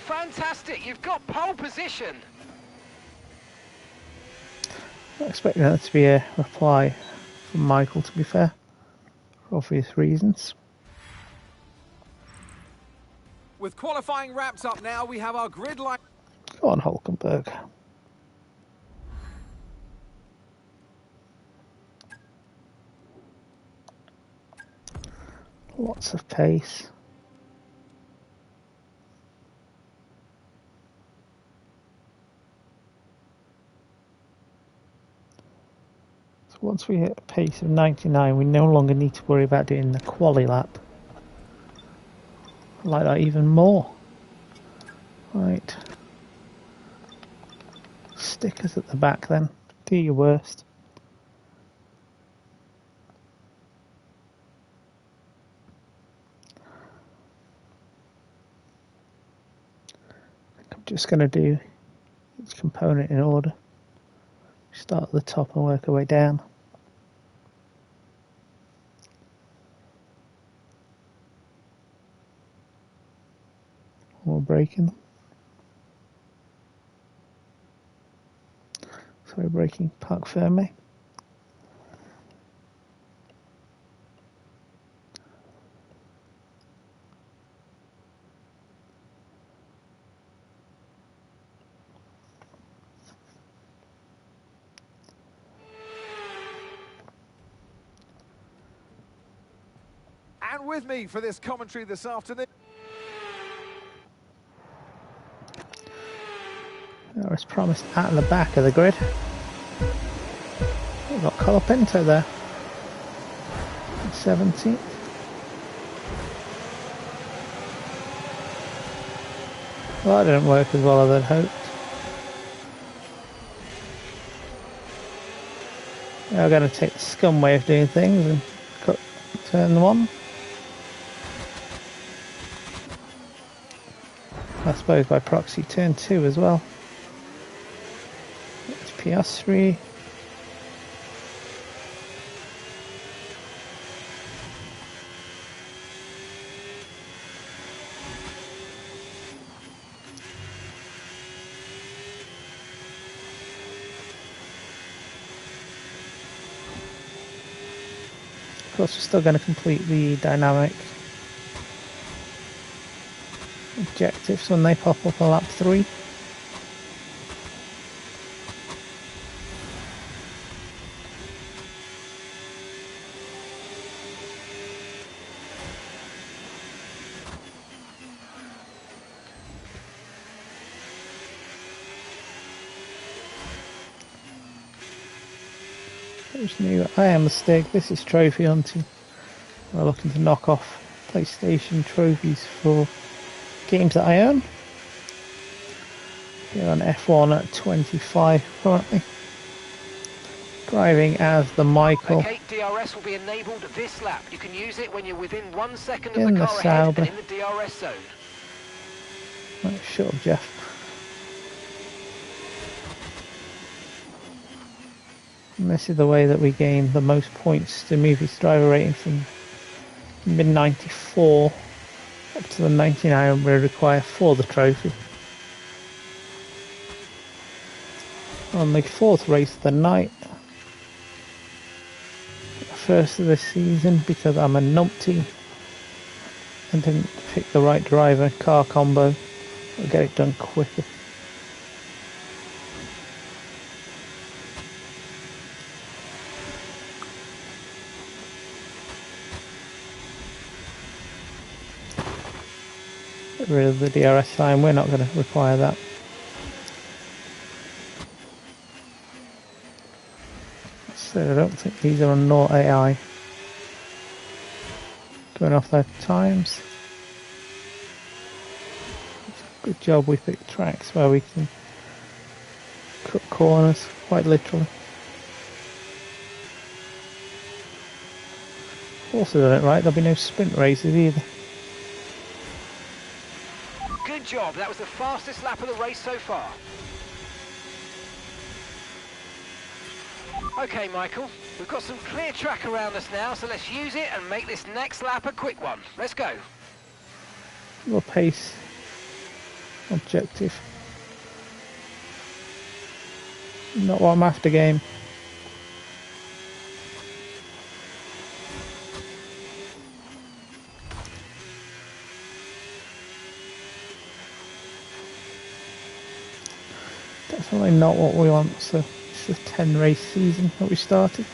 Fantastic, you've got pole position. Not expecting that to be a reply from Michael, to be fair, for obvious reasons. With qualifying wrapped up now, we have our grid line. Go on, Hulkenberg. Lots of pace. So once we hit a pace of 99, we no longer need to worry about doing the quali lap. I like that even more. Right. Stickers at the back then. Do your worst. I'm just going to do each component in order. Start at the top and work our way down. More braking. Sorry, braking, park firmly. And with me for this commentary this afternoon. I was promised at the back of the grid. We've got Colapinto there. 17th. Well, that didn't work as well as I'd hoped. Now we're going to take the scum way of doing things and turn them on. I suppose by proxy turn 2 as well. It's Piastri. Of course, we're still going to complete the dynamic objectives when they pop up on lap 3. There's new I am mistake. This is trophy hunting. We're looking to knock off PlayStation trophies for games that I own. Here on F1 at 25 currently. Driving as the Michael. Okay, DRS will be enabled this lap. You can use it when you're within 1 second of In the the car ahead Sauber. and in the DRS zone. Right, shut up, Jeff. And this is the way that we gain the most points to move his driver rating from mid 94 up to the 99 we require for the trophy. on the fourth race of the night. First of the season because I'm a numpty and didn't pick the right driver car combo. I'll get it done quicker. Get rid of the DRS sign, we're not going to require that. So I don't think these are on nor AI. Going off their times. Good job we picked tracks where we can cut corners, quite literally. Also done it right, there'll be no sprint races either. Good job, that was the fastest lap of the race so far. Okay, Michael, we've got some clear track around us now, so let's use it and make this next lap a quick one. Let's go. Your pace objective. Not what I'm after, game. Definitely not what we want, so it's a 10 race season that we started.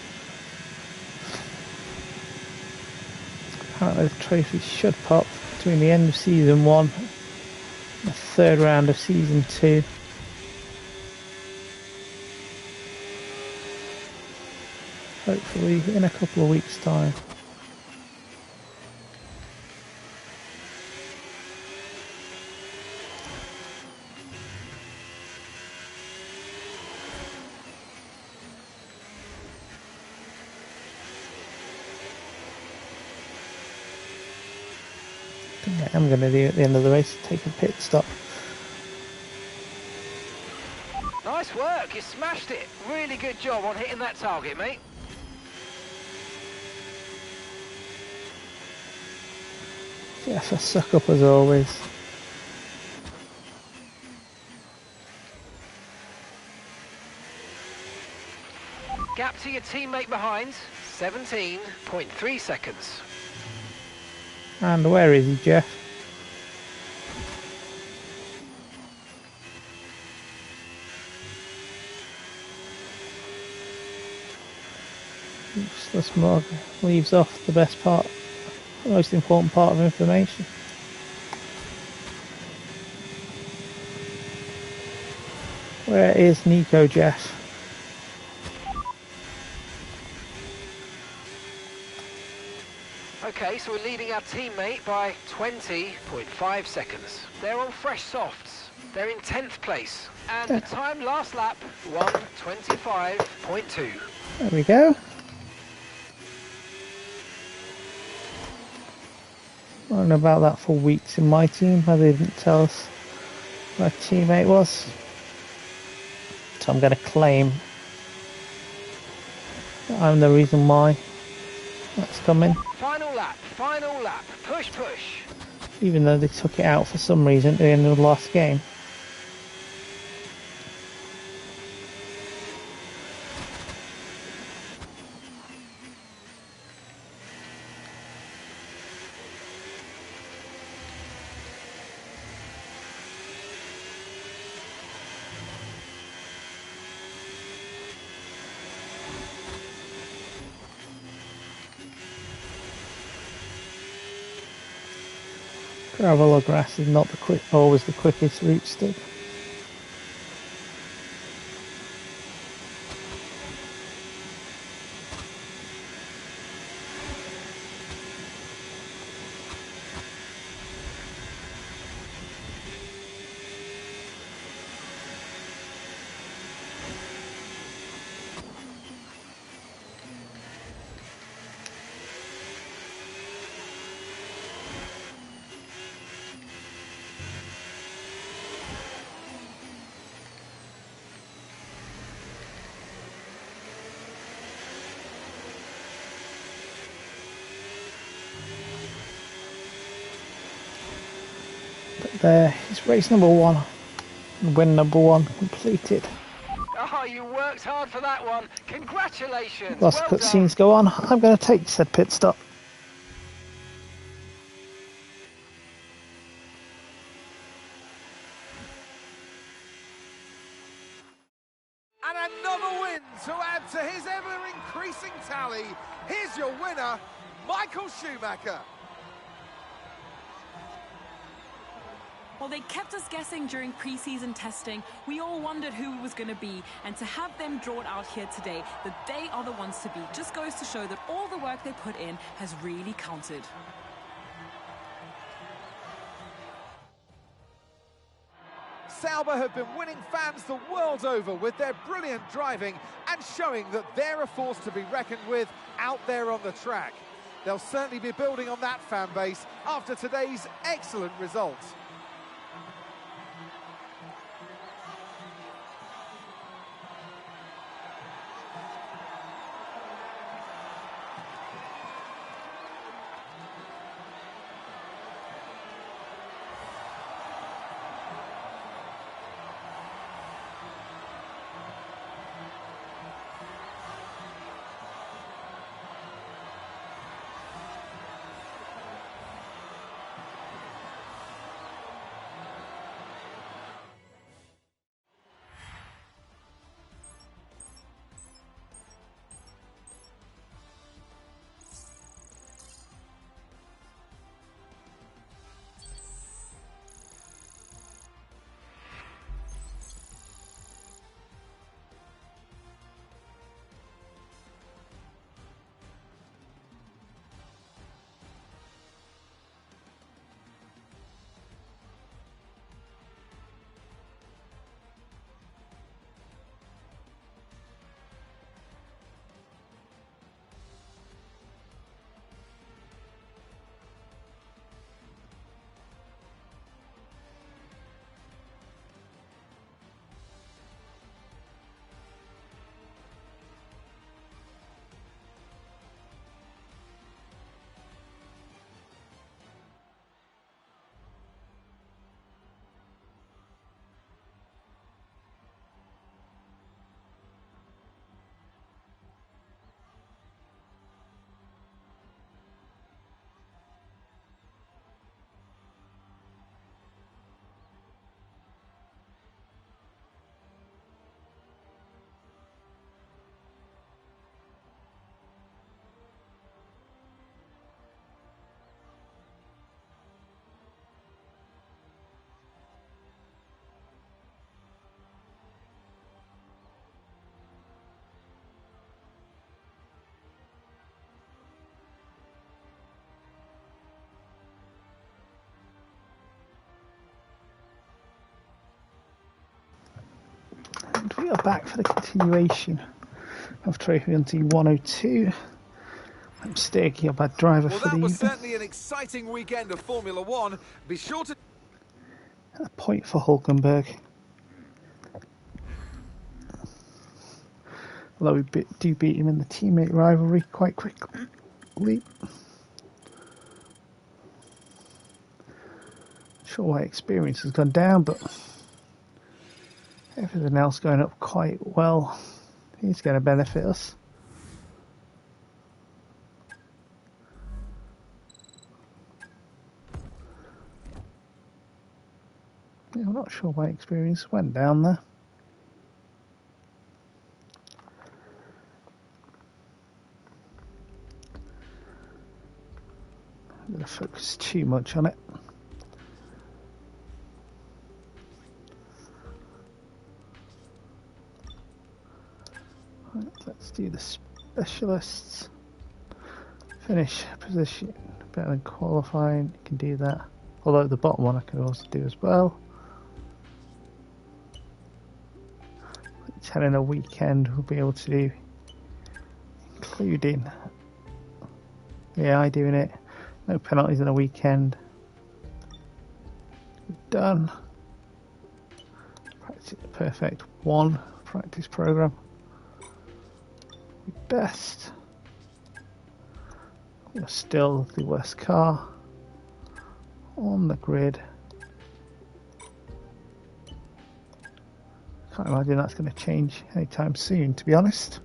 Apparently the trophy should pop between the end of season 1 and the third round of season 2. Hopefully in a couple of weeks' time. I'm going to do at the end of the race, take a pit stop. Nice work, you smashed it. Really good job on hitting that target, mate. Yes, I suck up as always. Gap to your teammate behind, 17.3 seconds. And where is he, Jeff? Useless mug leaves off the best part, the most important part of information. Where is Nico, Jeff? Okay, so we're leading our teammate by 20.5 seconds. They're on fresh softs. They're in 10th place. And the time last lap, 1:25.2. There we go. I don't know about that for weeks in my team. They didn't tell us who our teammate was. So I'm going to claim that I'm the reason why that's coming. Final lap, push, push. Even though they took it out for some reason at the end of the last game. Gravel or grass is not always the quickest route stick. There is race number 1, win number 1 completed. Oh, you worked hard for that one. Congratulations. Whilst Well the done. cutscenes go on, I'm going to take said pit stop. And another win to add to his ever-increasing tally. Here's your winner, Michael Schumacher. Well, they kept us guessing during pre-season testing. We all wondered who it was going to be, and to have them draw it out here today, that they are the ones to beat, just goes to show that all the work they put in has really counted. Sauber have been winning fans the world over with their brilliant driving and showing that they're a force to be reckoned with out there on the track. They'll certainly be building on that fan base after today's excellent results. And we are back for the continuation of Trophy Hunting 102. I'm Stig, your bad driver Well, for the that was evening. certainly an exciting weekend of Formula One. Be sure to... A point for Hulkenberg. Although we do beat him in the teammate rivalry quite quickly. Sure why experience has gone down, but everything else going up quite well. He's going to benefit us. Yeah, I'm not sure why experience went down there. I'm going to focus too much on it. Right, let's do the specialists. Finish position better than qualifying. You can do that. Although the bottom one I can also do as well. 10 in a weekend we'll be able to do, including the AI doing it. No penalties in a weekend. Done. Practice, perfect. One practice program. Best. We're still the worst car on the grid. Can't imagine that's going to change anytime soon, to be honest.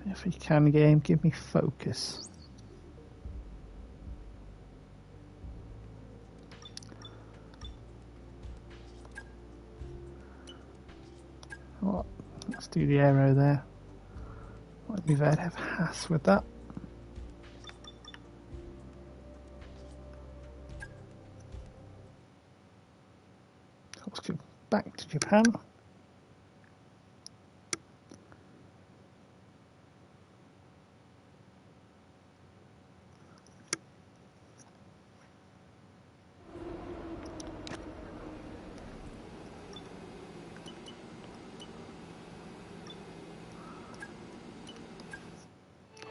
If you can, game, give me focus. Well, let's do the arrow there. Might be better to have Haas with that. Let's go back to Japan.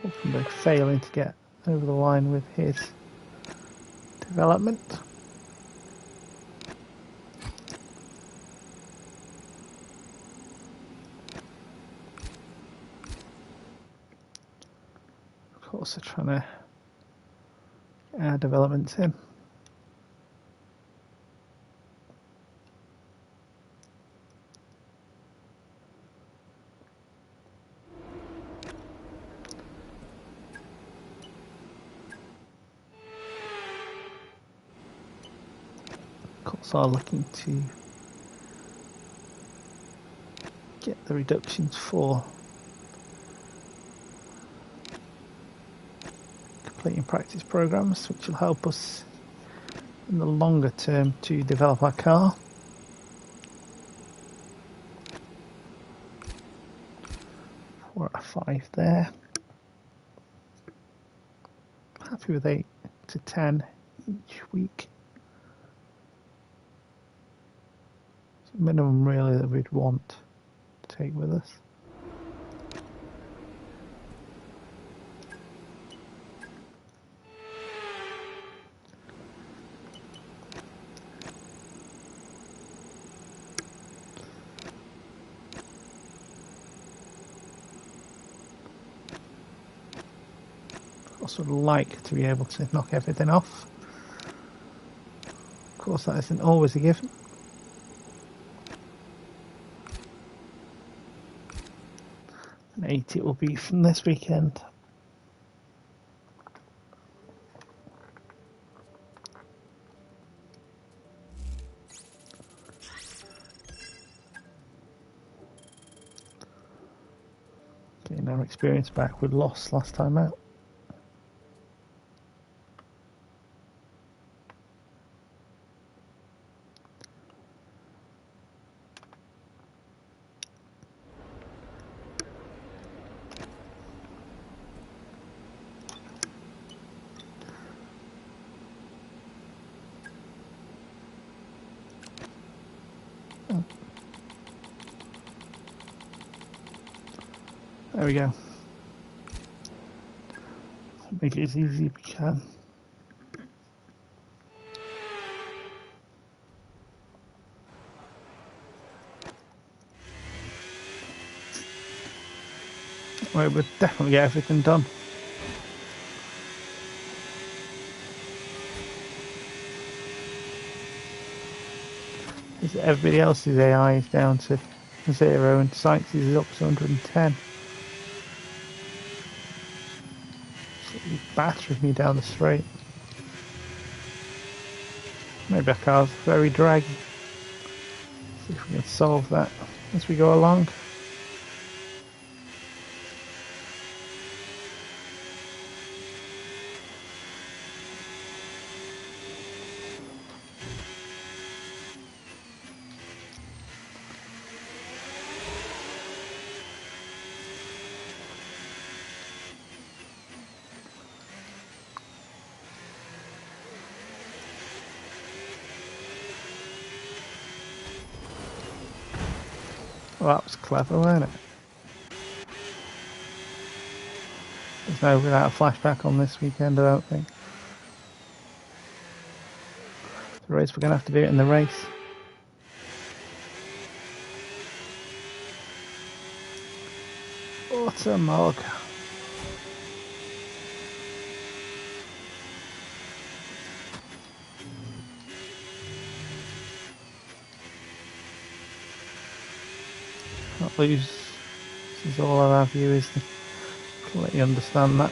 Hulkenberg failing to get over the line with his development. Of course, they're trying to add development in. Are looking to get the reductions for completing practice programs, which will help us in the longer term to develop our car. We're at 5 there. Happy with 8 to 10 each week. Minimum really that we'd want to take with us. I also would like to be able to knock everything off. Of course, that isn't always a given. And 8 it will be from this weekend. Getting our experience back with loss last time out. There we go. Make it as easy as we can. Well, we'll definitely get everything done. Everybody else's AI is down to 0 and Sykes is up to 110. He battered me down the straight. Maybe our car's very draggy. See if we can solve that as we go along. Well, that was clever, wasn't it? There's no without a flashback on this weekend, I don't think. The race, we're going to have to do it in the race. Automog. Not lose. This is all our viewers. Can let you understand that.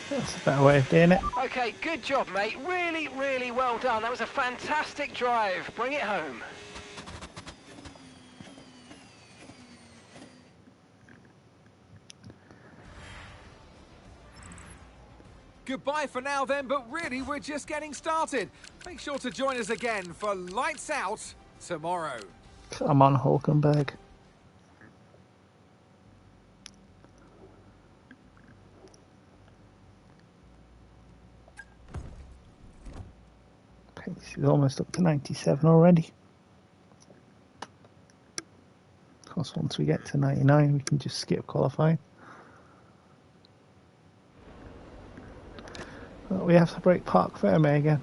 That's a better way of doing it. Okay, good job, mate. Really, really well done. That was a fantastic drive. Bring it home. Goodbye for now then, but really we're just getting started. Make sure to join us again for Lights Out tomorrow. Come on, Hulkenberg. Pace is almost up to 97 already. Of course, once we get to 99, we can just skip qualifying. But we have to break Park Ferme again.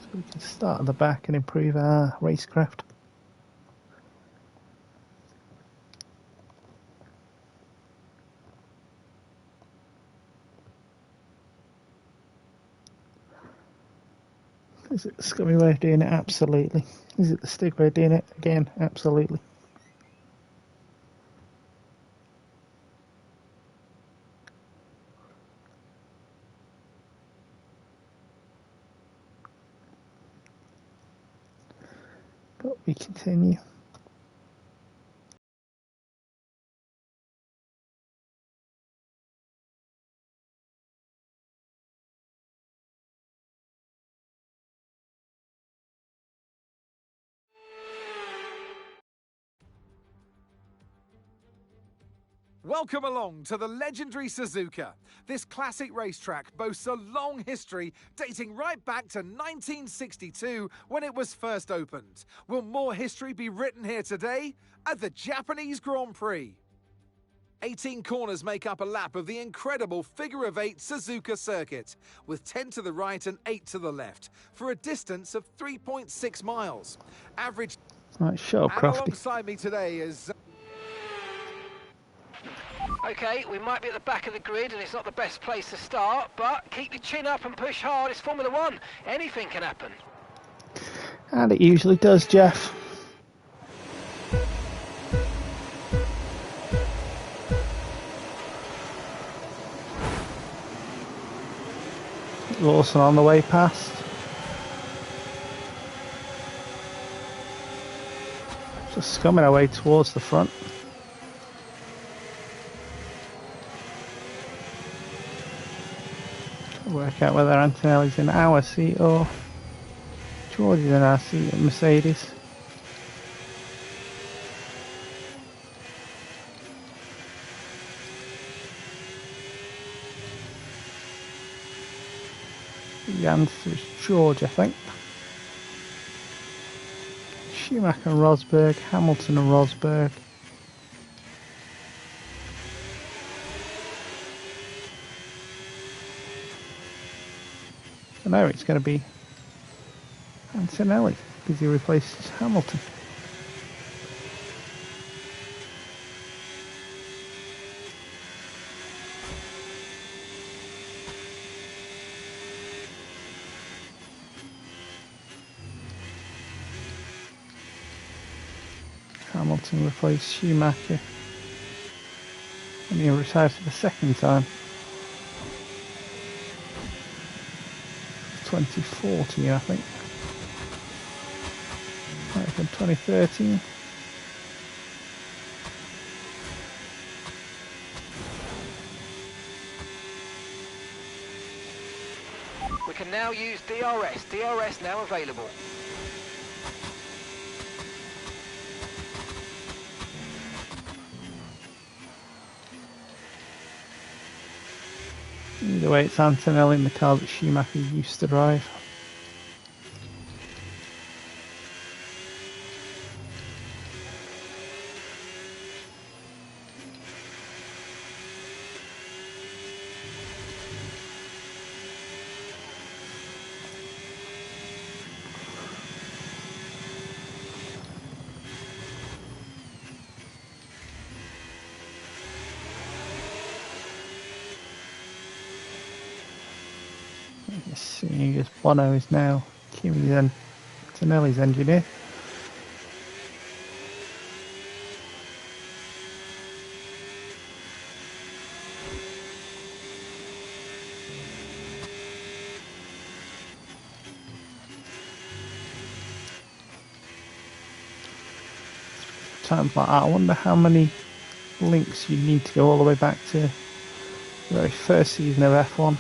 So we can start at the back and improve our racecraft. Is it the scummy way of doing it? Absolutely. Is it the Stig way of doing it? Again, absolutely. But we continue. Welcome along to the legendary Suzuka. This classic racetrack boasts a long history dating right back to 1962 when it was first opened. Will more history be written here today at the Japanese Grand Prix? 18 corners make up a lap of the incredible figure-of-8 Suzuka circuit, with 10 to the right and 8 to the left, for a distance of 3.6 miles. Average. Right, shut up, And Crofty. alongside me today is... Okay, we might be at the back of the grid and it's not the best place to start, but keep your chin up and push hard. It's Formula One. Anything can happen. And it usually does, Jeff. Lawson on the way past. Just scumming our way towards the front. Work out whether Antonelli's in our seat or George is in our seat at Mercedes. The answer is George, I think. Schumacher and Rosberg, Hamilton and Rosberg. So now it's going to be Antonelli because he replaced Hamilton. Hamilton replaced Schumacher and he retired for the second time. 2014, I think. Might have been 2013. We can now use DRS. DRS now available. Either way, it's Antonelli in the car that Schumacher used to drive. Seeing as Bono is now Kimi Antonelli's engineer. Times like that, I wonder how many links you need to go all the way back to the very first season of F1.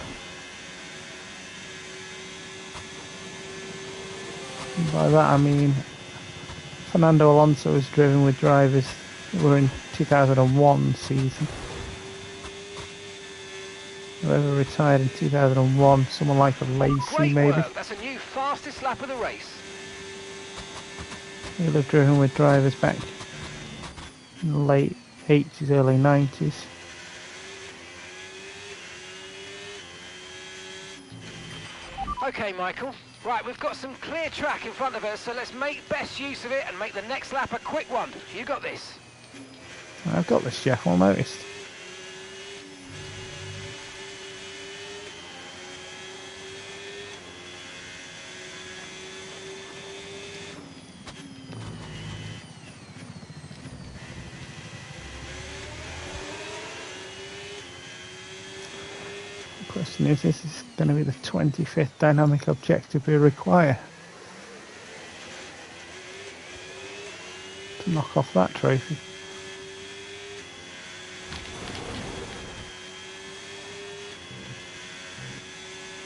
And by that I mean Fernando Alonso was driven with drivers that were in 2001 season. Whoever retired in 2001, someone like a Lacey Great maybe. work. That's a new fastest lap of the race. He'll have driven with drivers back in the late 80s, early 90s. Okay, Michael. Right, we've got some clear track in front of us, so let's make best use of it and make the next lap a quick one. You got this. I've got this, Jeff, well noticed. The question is, this is going to be the 25th dynamic objective we require to knock off that trophy.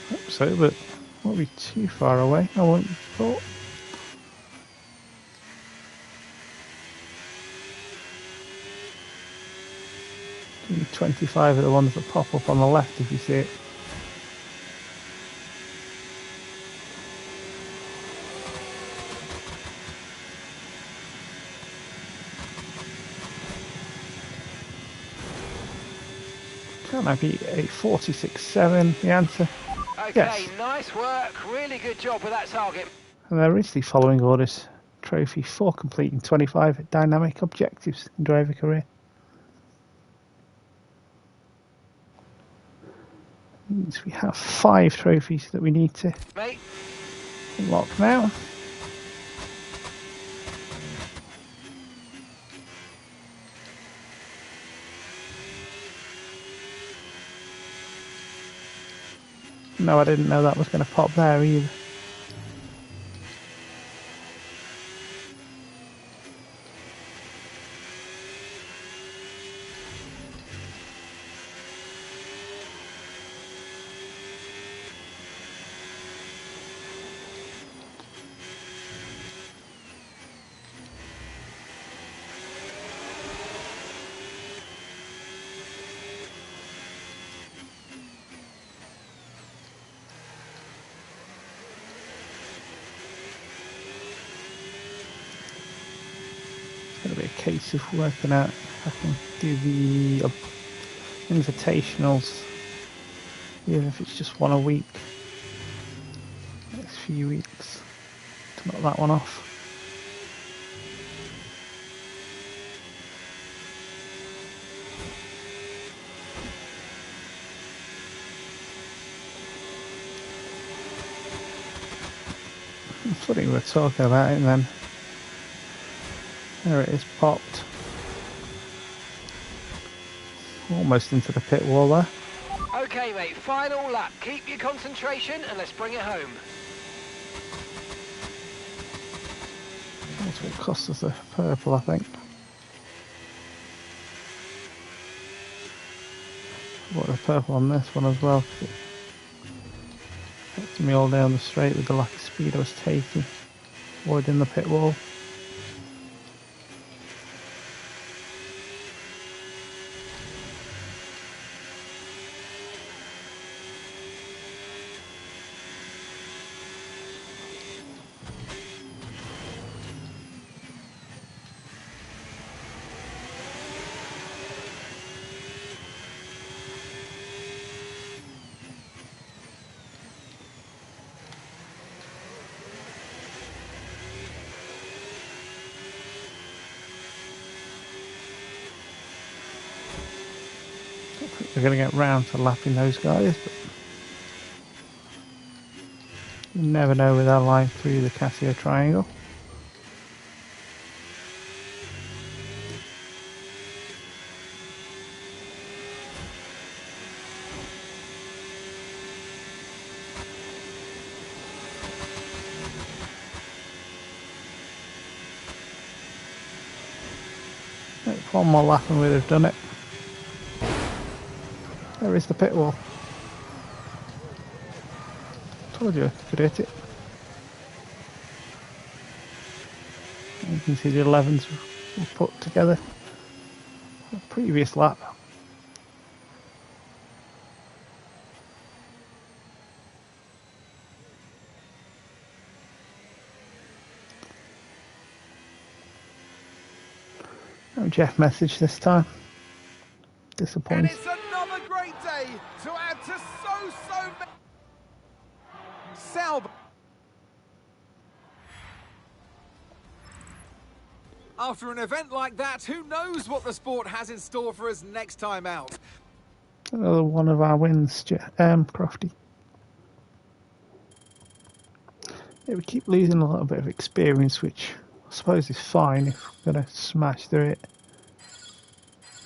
Hope so, but won't be too far away, I won't have thought. Only 25 are the ones that pop up on the left if you see it. Can I be a 46.7 the answer? Okay, Yes. nice work. Really good job with that target. And there is the following orders. Trophy for completing 25 dynamic objectives in driver career. Means we have 5 trophies that we need to Mate, unlock now. No, I didn't know that was going to pop there either. It's going to be a case of working out if I can do the invitationals, even if it's just one a week, next few weeks, to knock that one off. Funny we were talking about it and then there it is, popped. Almost into the pit wall there. okay, mate, final lap. Keep your concentration and let's bring it home. That's what cost us the purple, I think. What the purple on this one as well, because it helped me all down the straight with the lack of speed I was taking, avoiding the pit wall. We're going to get round to lapping those guys, but You never know with that line through the Casio triangle. One more lap and we'd have done it. There is the pit wall. Told you I could hit it. And you can see the 11s were put together. The previous lap. No Jeff message this time. Disappointing. And it's another great day to add to so many. Sauber. After an event like that, who knows what the sport has in store for us next time out? Another one of our wins, Crofty. Yeah, we keep losing a little bit of experience, which I suppose is fine if we're going to smash through it.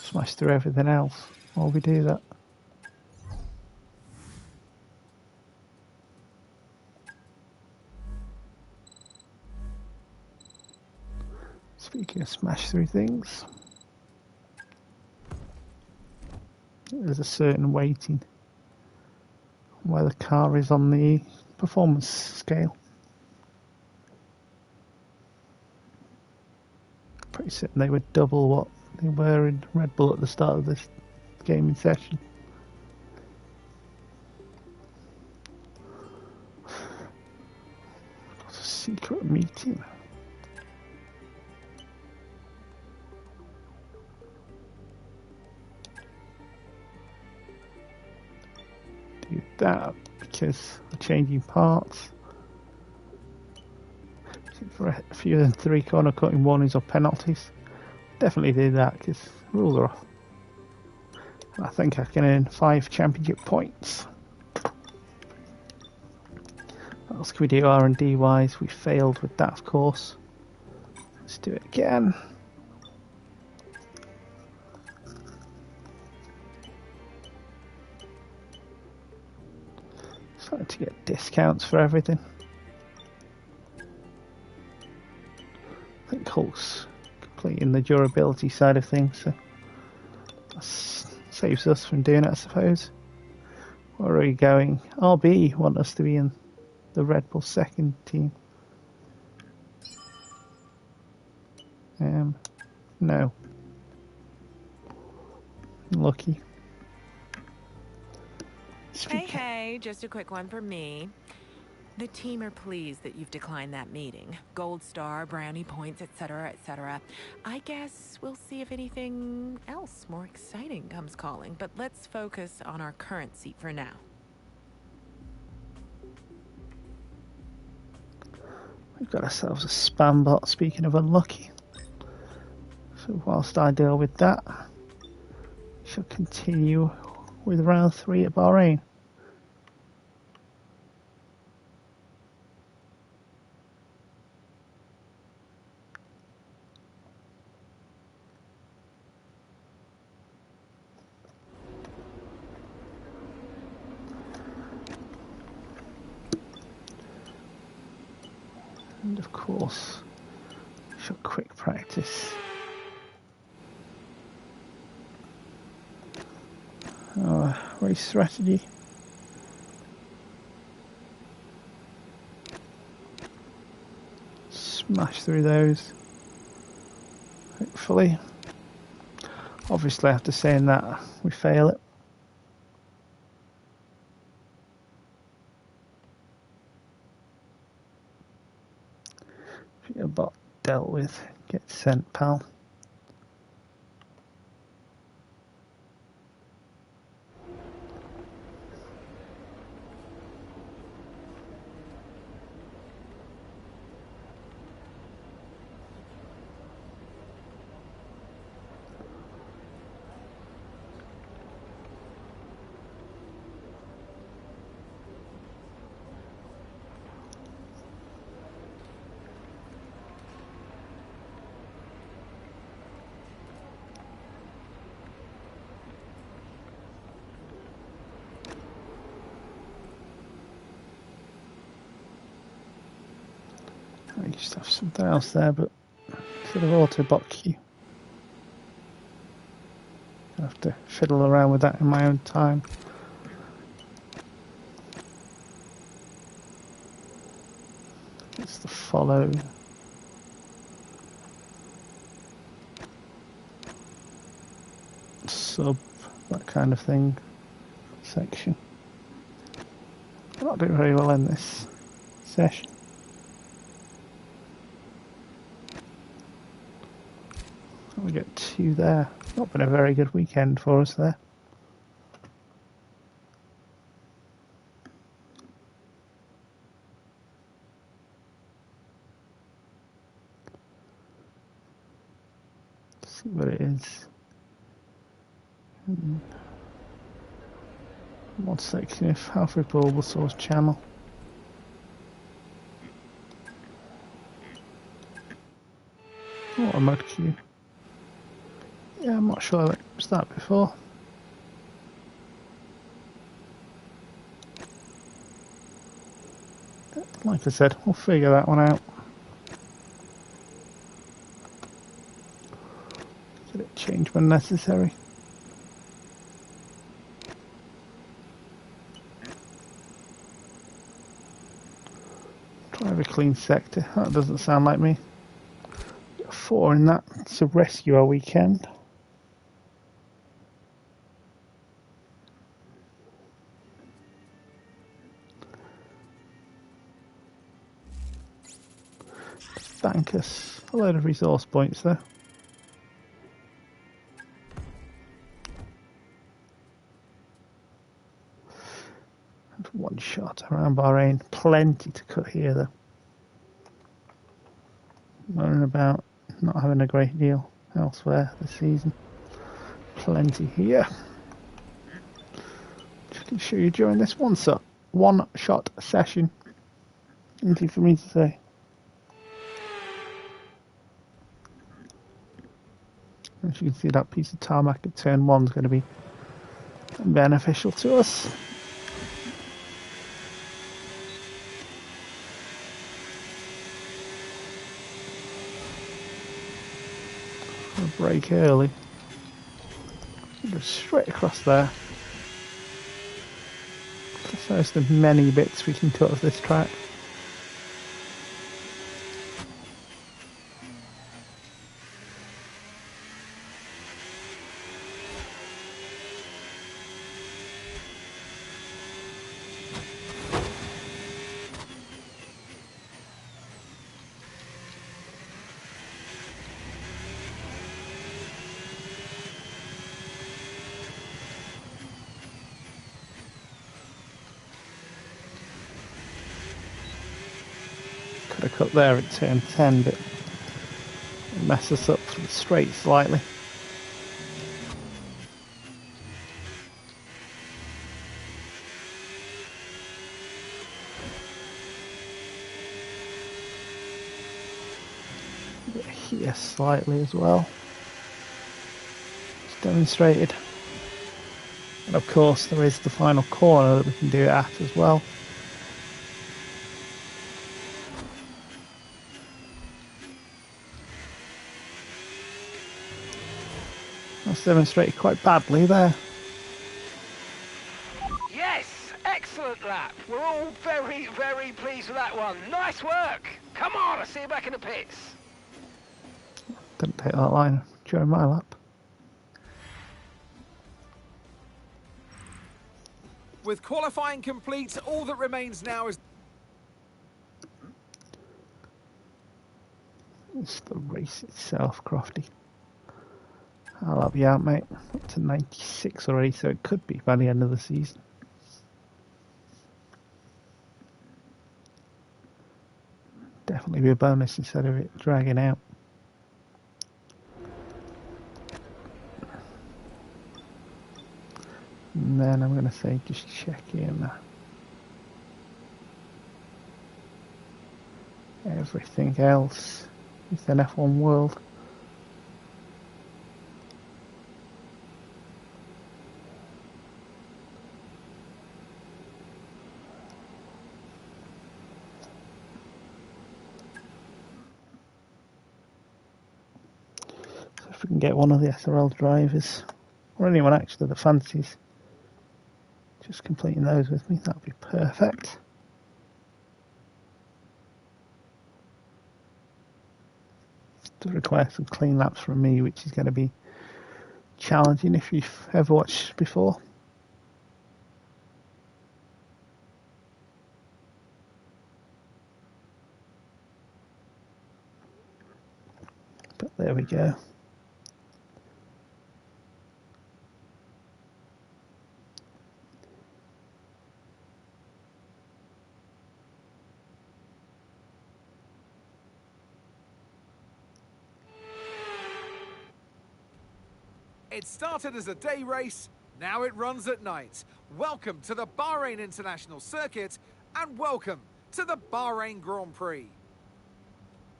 Smash through everything else while we do that. Speaking of smash through things, there's a certain weighting where the car is on the performance scale. Pretty certain they would double what they were in Red Bull at the start of this gaming session. Got a secret meeting. Do that because we're changing parts. For a few of them 3 corner cutting warnings or penalties. Definitely do that because rules are off. And I think I can earn 5 championship points. What else can we do R&D wise? We failed with that, of course. Let's do it again. Starting to get discounts for everything. I think Hulk's completing the durability side of things, so that saves us from doing it, I suppose. Where are we going? RB want us to be in the Red Bull second team. No. Lucky. Hey, just a quick one for me. The team are pleased that you've declined that meeting. Gold star, brownie points, etc., etc. I guess we'll see if anything else more exciting comes calling, but let's focus on our current seat for now. We've got ourselves a spam bot, speaking of unlucky. So whilst I deal with that, we shall continue with round 3 at Bahrain. And of course, we shall quick practice our race strategy. Smash through those, hopefully. Obviously, after saying that, we fail it. Your bot dealt with, get sent, pal. You just have something else there, but sort of auto-bot queue. I have to fiddle around with that in my own time. It's the follow. Sub, that kind of thing, section. I'm not doing very well in this session. We get 2 there. Not been a very good weekend for us there. Let's see what it is. One section of Alfred Bulbasaur's channel. Oh, a mud queue. Yeah, I'm not sure I've used that before. Like I said, we'll figure that one out. Get it changed when necessary. Drive a clean sector. That doesn't sound like me. Got 4 in that. It's a rescuer weekend. Thank us. A load of resource points there. And 1 shot around Bahrain. Plenty to cut here though. Moaning about not having a great deal elsewhere this season. Plenty here. Just can show you during this one shot session. Easy for me to say. As you can see, that piece of tarmac at turn 1 is going to be beneficial to us. We'll brake early. Go straight across there. That's most of the many bits we can cut of this track. Could have cut there at turn 10, but it messed us up through the straight slightly. A bit here slightly as well. It's demonstrated. And of course there is the final corner that we can do it at as well. That's demonstrated quite badly there. Yes, excellent lap. We're all very, very pleased with that one. Nice work. Come on, I'll see you back in the pits. Didn't take that line during my lap. With qualifying complete, all that remains now is... It's the race itself, Crofty. I'll help you out, mate. Up to 96 already, so it could be by the end of the season. Definitely be a bonus instead of it dragging out. And then I'm going to say just check in everything else within F1 World. if we can get one of the SRL drivers, or anyone actually that fancies just completing those with me, that would be perfect. Does require some clean laps from me, which is going to be challenging if you've ever watched before. But there we go. It started as a day race, now it runs at night. Welcome to the Bahrain International Circuit, and welcome to the Bahrain Grand Prix.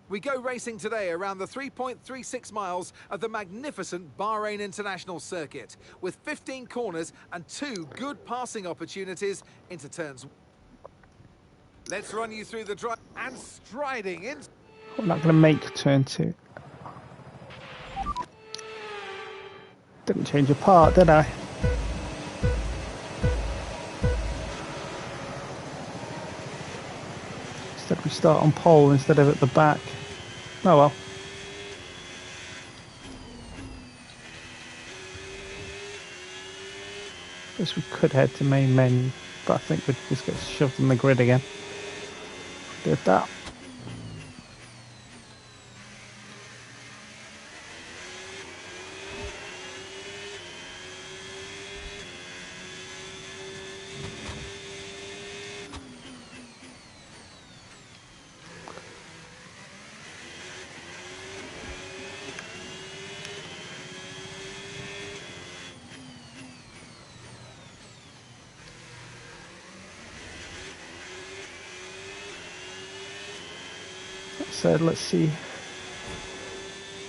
We go racing today around the 3.36 miles of the magnificent Bahrain International Circuit, with 15 corners and 2 good passing opportunities into turns. Let's run you through the drive and striding in. I'm not going to make turn 2. Didn't change a part, did I? Instead we start on pole instead of at the back. Oh well. Guess we could head to main menu, but I think we'd just get shoved in the grid again. Did that. So let's see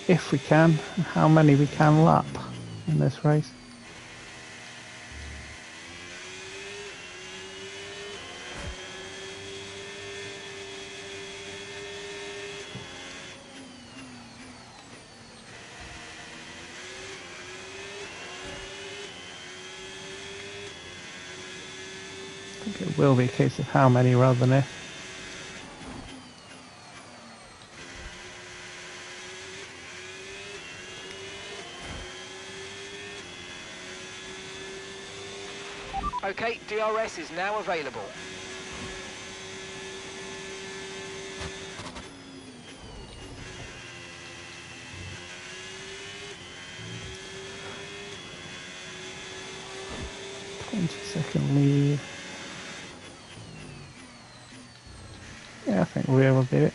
if we can, and how many we can lap in this race. I think it will be a case of how many rather than if. Okay, DRS is now available. Second lead. Yeah, I think we will do it.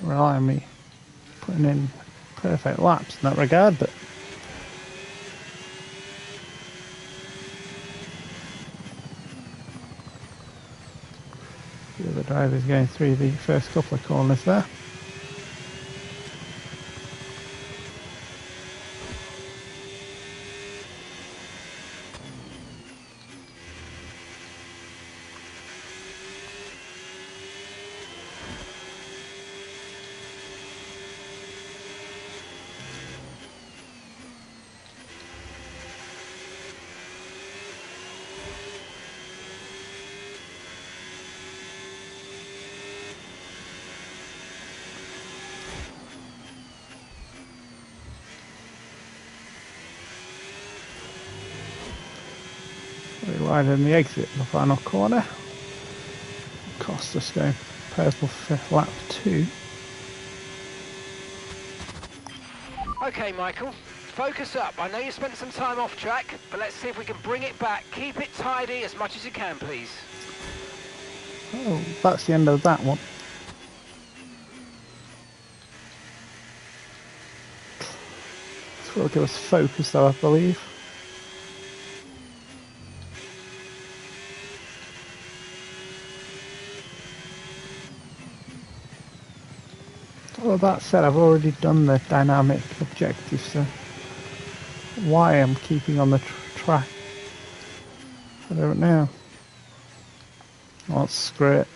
Rely on me putting in perfect laps in that regard, but the other drivers going through the first couple of corners there. Right in the exit, the final corner. Cost us going purple for lap 2. Okay, Michael, focus up. I know you spent some time off track, but let's see if we can bring it back. Keep it tidy as much as you can, please. Oh, that's the end of that one. This will give us focus though, I believe. Well, that said, I've already done the dynamic objective, so why I'm keeping on the track, I don't know. Oh, screw it.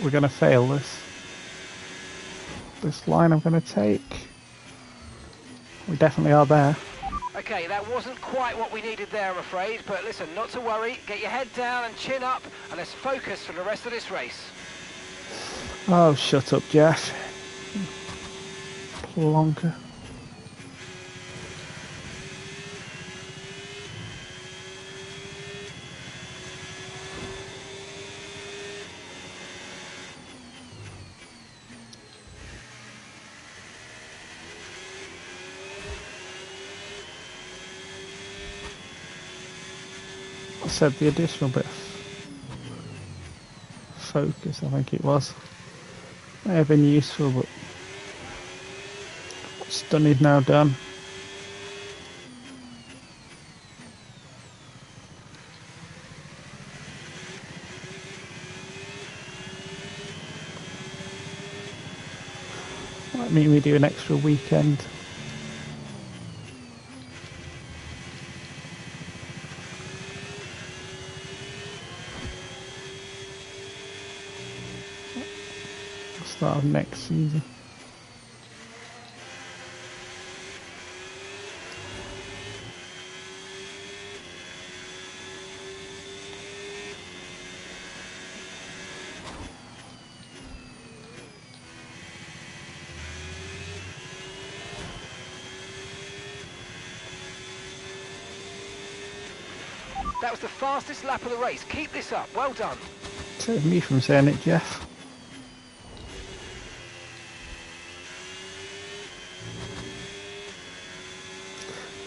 We're going to fail this line I'm going to take. We definitely are there. Okay, that wasn't quite what we needed there, I'm afraid, but listen, not to worry. Get your head down and chin up, and let's focus for the rest of this race. Oh, shut up, Jeff. Plonker. I said the additional bit of focus, I think it was. May have been useful, but what's done is now done. Might mean we do an extra weekend. Start of next season. That was the fastest lap of the race. Keep this up. Well done. Save me from saying it, Jeff.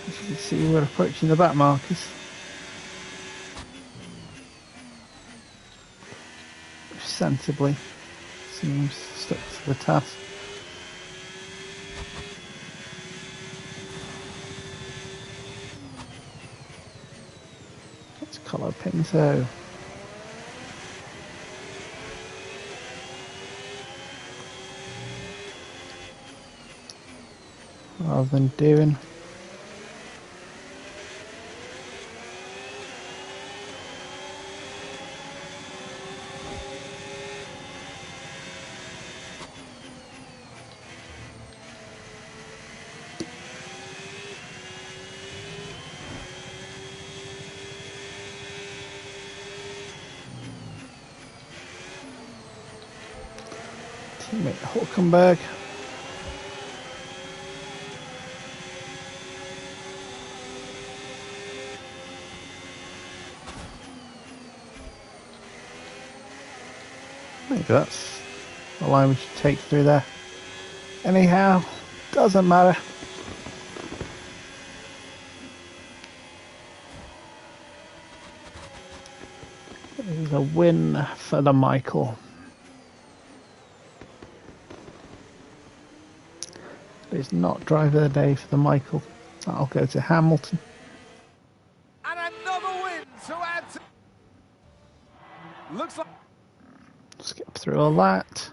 As you can see, we're approaching the back markers. Which sensibly seems stuck to the task. Let's colour Pinto. Rather than doing. Teammate Hulkenberg. Maybe that's the line we should take through there. Anyhow, doesn't matter. It is a win for the Michael. It is not driver of the day for the Michael. That'll go to Hamilton. And another win to add to... Looks like... Skip through all that.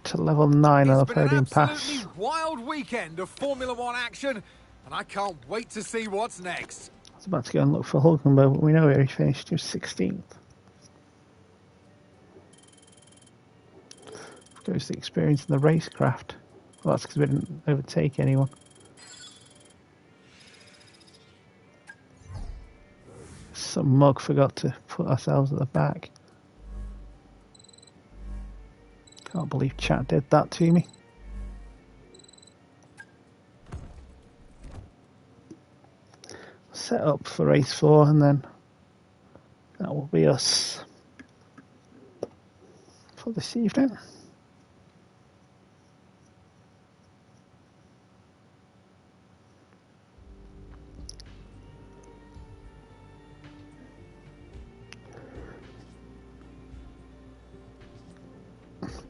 To level 9 on the podium pass. It's been an absolutely wild weekend of Formula One action, and I can't wait to see what's next. I was about to go and look for Hulkenberg, but we know where he finished. He was 16th. Goes the experience in the racecraft. Well, that's because we didn't overtake anyone. Some mug forgot to put ourselves at the back. Can't believe chat did that to me. Set up for race 4 and then that will be us for this evening.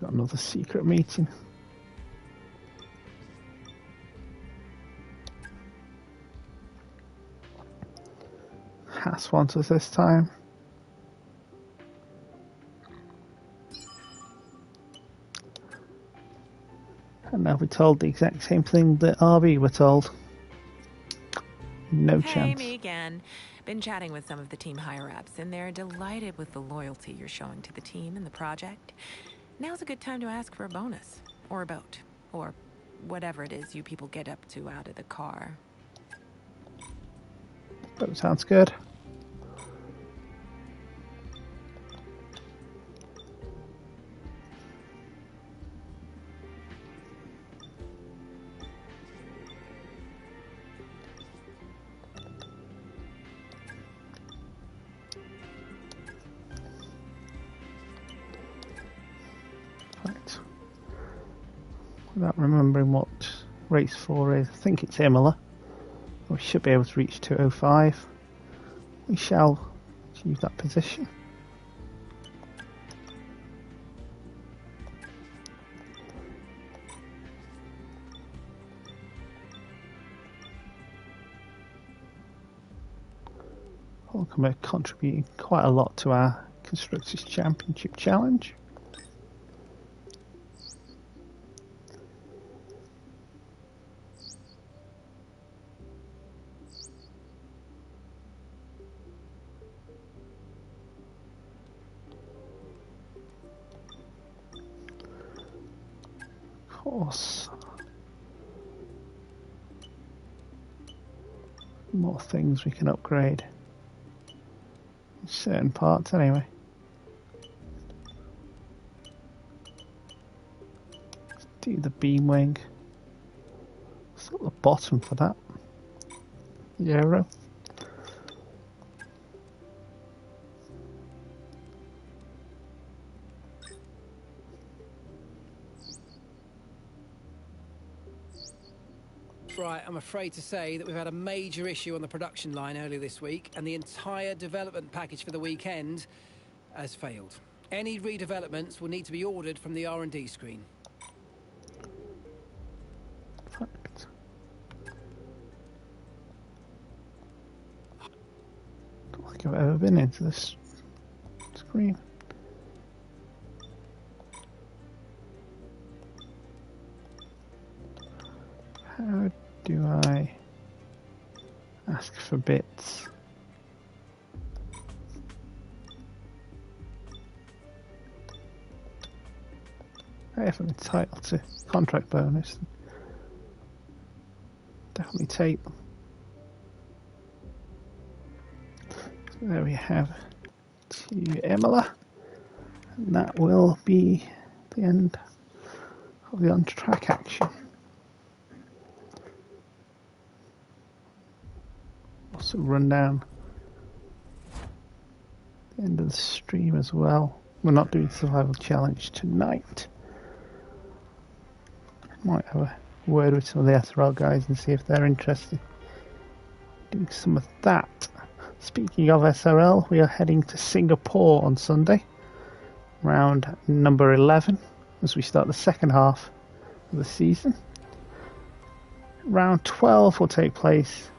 Got another secret meeting. Haas wants us this time. And now we're told the exact same thing that RB were told. No chance. Hey, me again. Been chatting with some of the team higher-ups, and they're delighted with the loyalty you're showing to the team and the project. Now's a good time to ask for a bonus, or a boat, or whatever it is you people get up to out of the car. That sounds good. Without remembering what race 4 is, I think it's Imola. We should be able to reach 205. We shall achieve that position. Holcomb contributing quite a lot to our Constructors' Championship challenge. Course. More things we can upgrade. Certain parts anyway. Let's do the beam wing. It's at the bottom for that. The aero. Right, I'm afraid to say that we've had a major issue on the production line earlier this week, and the entire development package for the weekend has failed. Any redevelopments will need to be ordered from the R&D screen. Perfect. Don't think I've ever been into this screen. How do I ask for bits? I have an entitled to contract bonus. Definitely take them. So there we have to Imola, and that will be the end of the on-track action. Also run down the end of the stream as well. We're not doing survival challenge tonight. Might have a word with some of the SRL guys and see if they're interested in doing some of that. Speaking of SRL, we are heading to Singapore on Sunday, round number 11, as we start the second half of the season. Round 12 will take place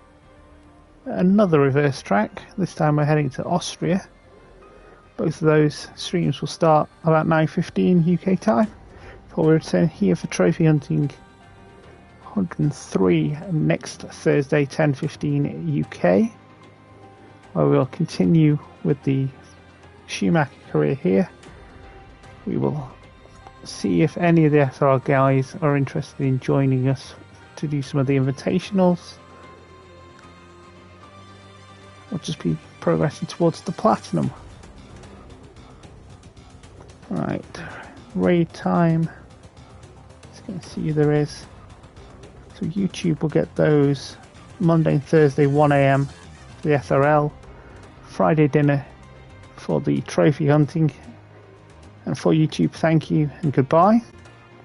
at another reverse track. This time we're heading to Austria. Both of those streams will start about 9:15 UK time. Before we return here for Trophy Hunting 103 next Thursday 10:15 UK, where we'll continue with the Schumacher career here. We will see if any of the SRL guys are interested in joining us to do some of the invitationals. We'll just be progressing towards the platinum. Right, raid time. Let's go and see who there is. So YouTube will get those Monday and Thursday 1 AM for the SRL, Friday dinner for the trophy hunting, and for YouTube, thank you and goodbye.